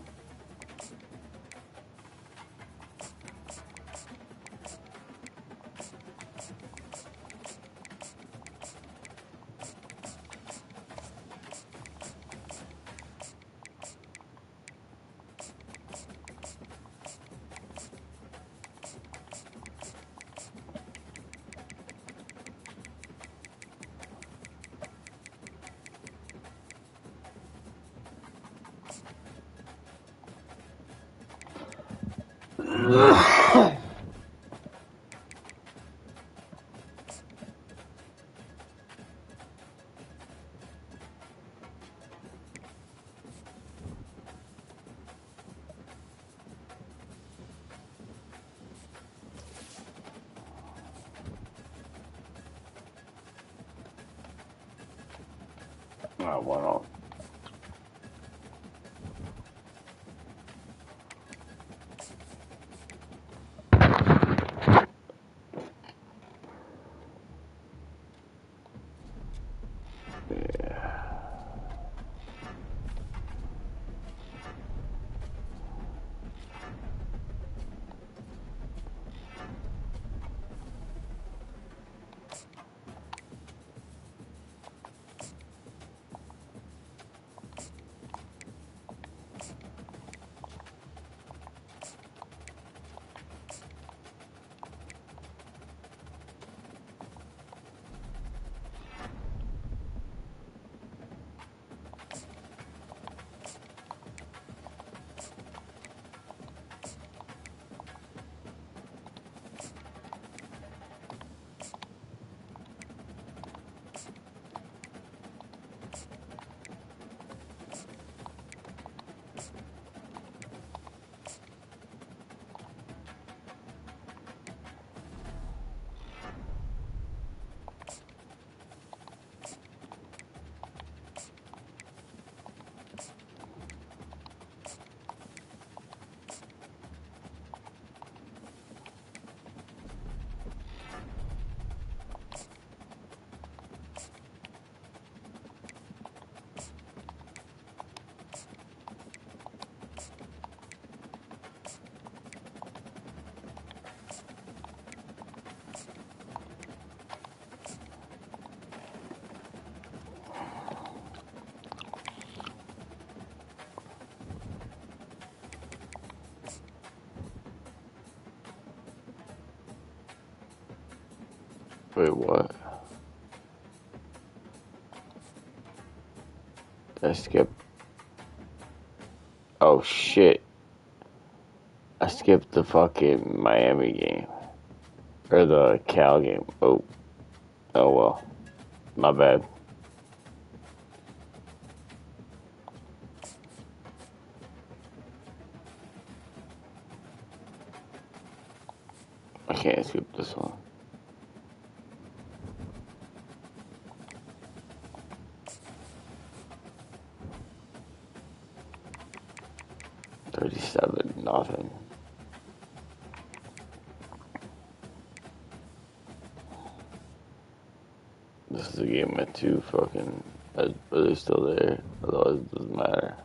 Why not? Wait, what? I skipped. Oh shit. I skipped the fucking Miami game. Or the Cal game. Oh. Oh well. My bad. I can't skip this one. $37-0. This is a game at 2 fucking. But they're still there. Otherwise, it doesn't matter.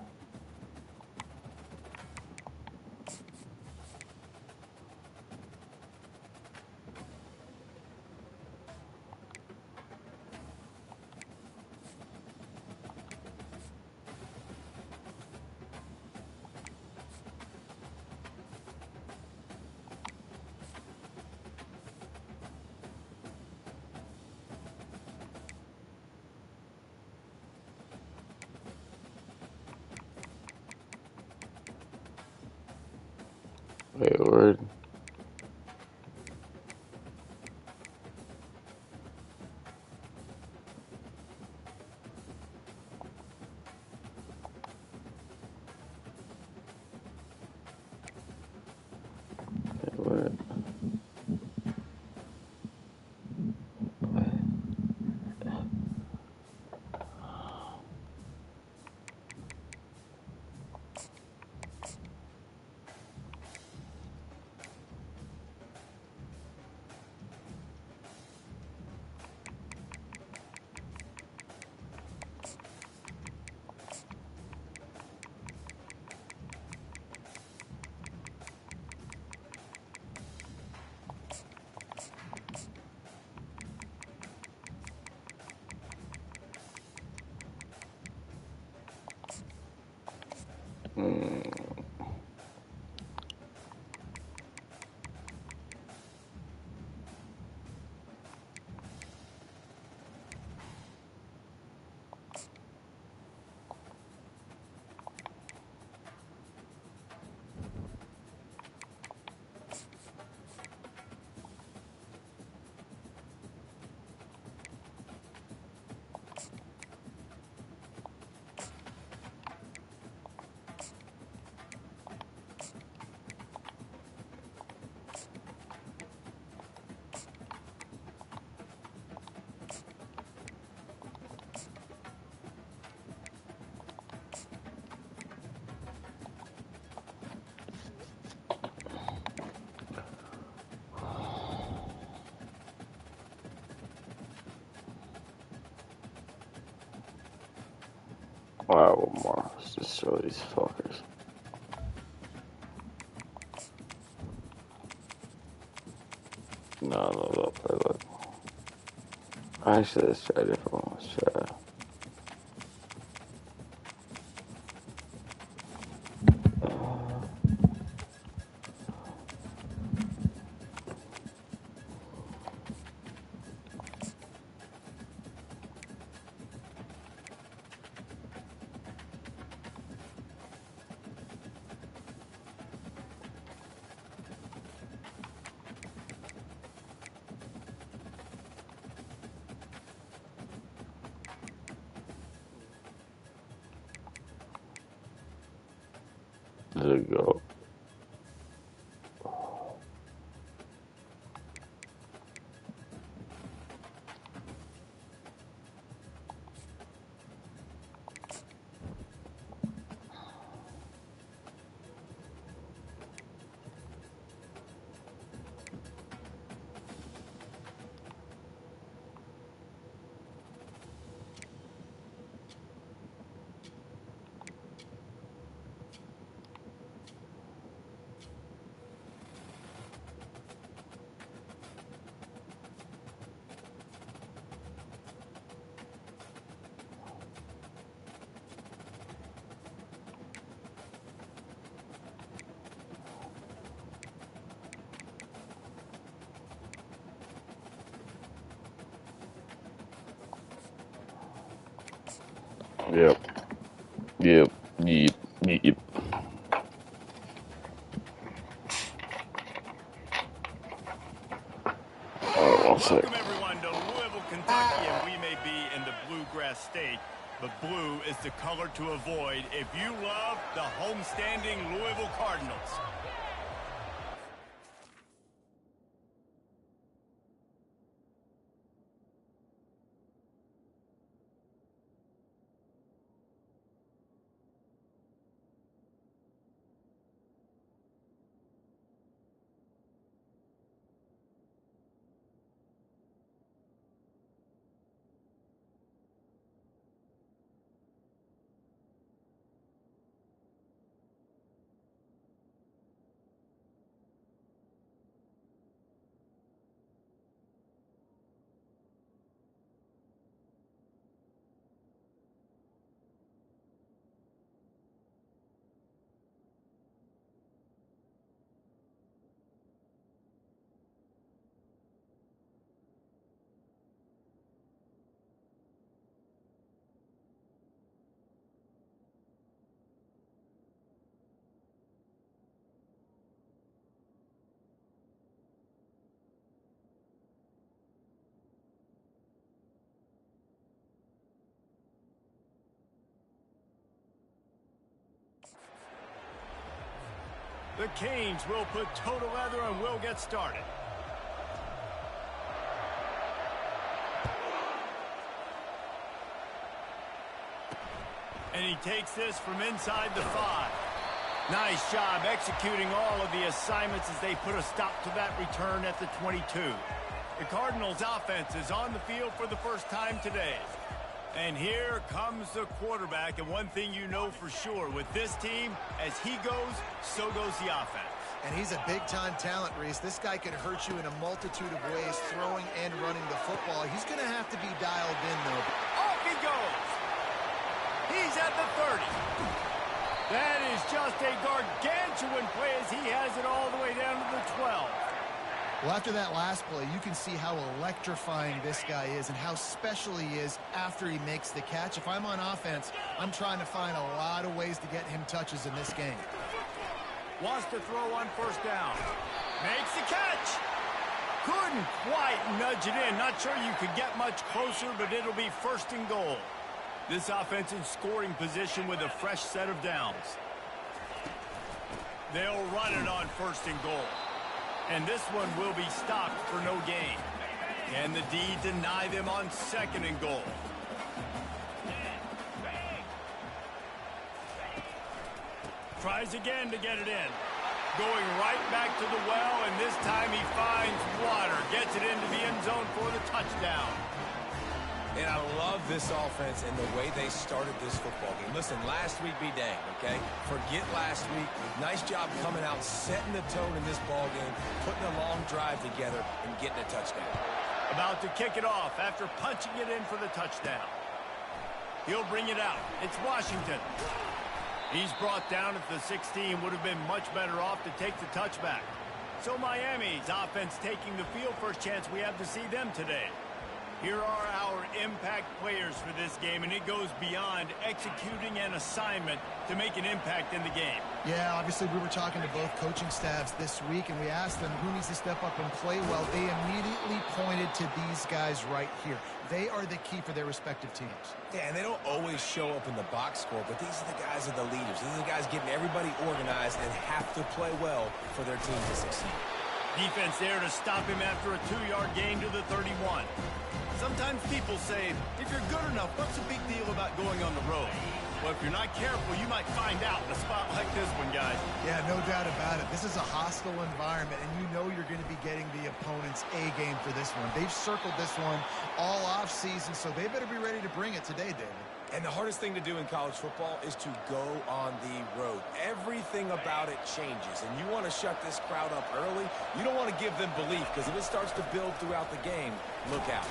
Wait, word. Wait, word. Alright, one more. Let's just show these fuckers. No, play look. Actually, let's try a different one. Let's try. There you go. Yep. Alright, one sec. Welcome everyone to Louisville, Kentucky, and we may be in the bluegrass state, but blue is the color to avoid if you love the homestanding Louisville Cardinals. The Canes will put toe to leather and we'll get started. And he takes this from inside the 5. Nice job executing all of the assignments as they put a stop to that return at the 22. The Cardinals' offense is on the field for the first time today. And here comes the quarterback, and one thing you know for sure, with this team, as he goes, so goes the offense. And he's a big-time talent, Reese. This guy can hurt you in a multitude of ways, throwing and running the football. He's going to have to be dialed in, though. Off he goes. He's at the 30. That is just a gargantuan play as he has it all the way down to the 12. Well, after that last play, you can see how electrifying this guy is and how special he is after he makes the catch. If I'm on offense, I'm trying to find a lot of ways to get him touches in this game. Wants to throw on first down. Makes the catch. Couldn't quite nudge it in. Not sure you could get much closer, but it'll be first and goal. This offense in scoring position with a fresh set of downs. They'll run it on first and goal. And this one will be stopped for no gain. Can the D deny them on second and goal? Tries again to get it in. Going right back to the well, and this time he finds water. Gets it into the end zone for the touchdown. And I love this offense and the way they started this football game. Listen, last week be dang, okay? Forget last week. Nice job coming out, setting the tone in this ball game, putting a long drive together, and getting a touchdown. About to kick it off after punching it in for the touchdown. He'll bring it out. It's Washington. He's brought down at the 16. Would have been much better off to take the touchback. So Miami's offense taking the field. First chance we have to see them today. Here are our impact players for this game, and it goes beyond executing an assignment to make an impact in the game. Yeah, obviously we were talking to both coaching staffs this week, and we asked them who needs to step up and play well. They immediately pointed to these guys right here. They are the key for their respective teams. Yeah, and they don't always show up in the box score, but these are the guys that are the leaders. These are the guys getting everybody organized and have to play well for their team to succeed. Defense there to stop him after a 2-yard gain to the 31. Sometimes people say, if you're good enough, what's the big deal about going on the road? Well, if you're not careful, you might find out in a spot like this one, guys. Yeah, no doubt about it. This is a hostile environment, and you know you're going to be getting the opponent's A game for this one. They've circled this one all offseason, so they better be ready to bring it today, David. And the hardest thing to do in college football is to go on the road. Everything about it changes, and you want to shut this crowd up early. You don't want to give them belief, because if it starts to build throughout the game, look out.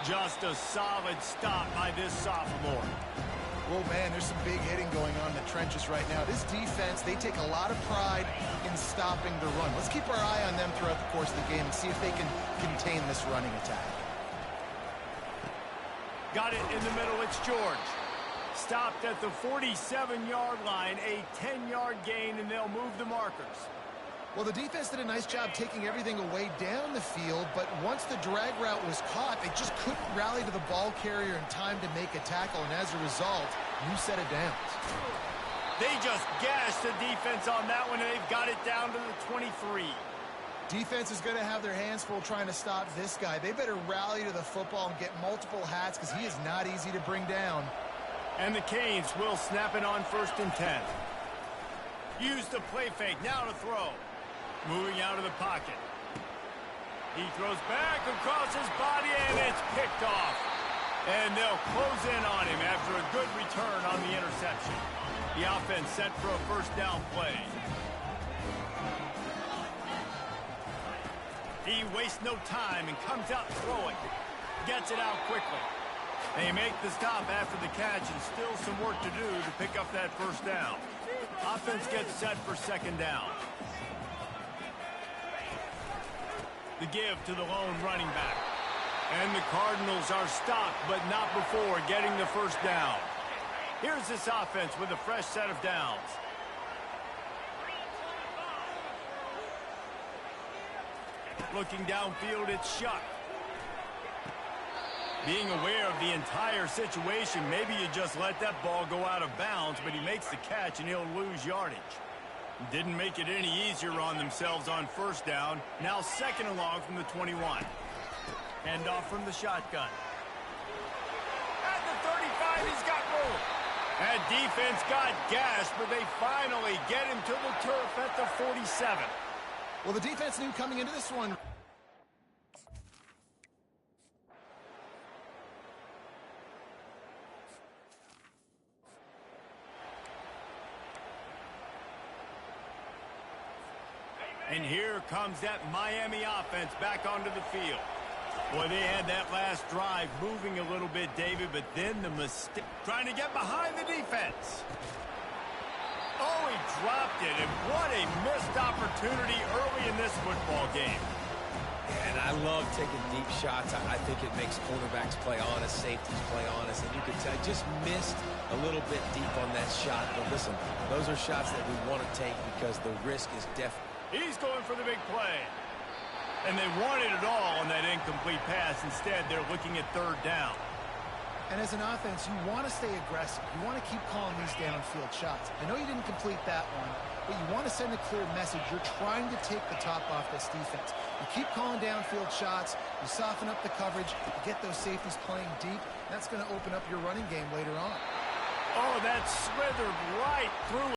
Just a solid stop by this sophomore. Oh, man, there's some big hitting going on in the trenches right now. This defense, they take a lot of pride in stopping the run. Let's keep our eye on them throughout the course of the game and see if they can contain this running attack. Got it in the middle. It's George. Stopped at the 47-yard line, a 10-yard gain, and they'll move the markers. Well, the defense did a nice job taking everything away down the field, but once the drag route was caught, they just couldn't rally to the ball carrier in time to make a tackle, and as a result, new set of downs. They just gashed the defense on that one, and they've got it down to the 23. Defense is going to have their hands full trying to stop this guy. They better rally to the football and get multiple hats because he is not easy to bring down. And the Canes will snap it on 1st and 10. Use the play fake, now to throw. Moving out of the pocket. He throws back across his body, and it's picked off. And they'll close in on him after a good return on the interception. The offense set for a first down play. He wastes no time and comes out throwing. Gets it out quickly. They make the stop after the catch, and still some work to do to pick up that first down. Offense gets set for second down. The give to the lone running back. And the Cardinals are stopped, but not before getting the first down. Here's this offense with a fresh set of downs. Looking downfield, it's Shuck. Being aware of the entire situation, maybe you just let that ball go out of bounds, but he makes the catch and he'll lose yardage. Didn't make it any easier on themselves on first down. Now second and long from the 21. Handoff from the shotgun. At the 35, he's got room. That defense got gashed, but they finally get him to the turf at the 47. Well, the defense knew coming into this one. And here comes that Miami offense back onto the field. Boy, they had that last drive moving a little bit, David, but then the mistake. Trying to get behind the defense. Oh, he dropped it, and what a missed opportunity early in this football game. And I love taking deep shots. I think it makes cornerbacks play honest, safeties play honest, and you can tell just missed a little bit deep on that shot. But listen, those are shots that we want to take because the risk is definitely. He's going for the big play. And they wanted it all on that incomplete pass. Instead, they're looking at third down. And as an offense, you want to stay aggressive. You want to keep calling these downfield shots. I know you didn't complete that one, but you want to send a clear message. You're trying to take the top off this defense. You keep calling downfield shots. You soften up the coverage. You get those safeties playing deep. That's going to open up your running game later on. Oh, that slithered right through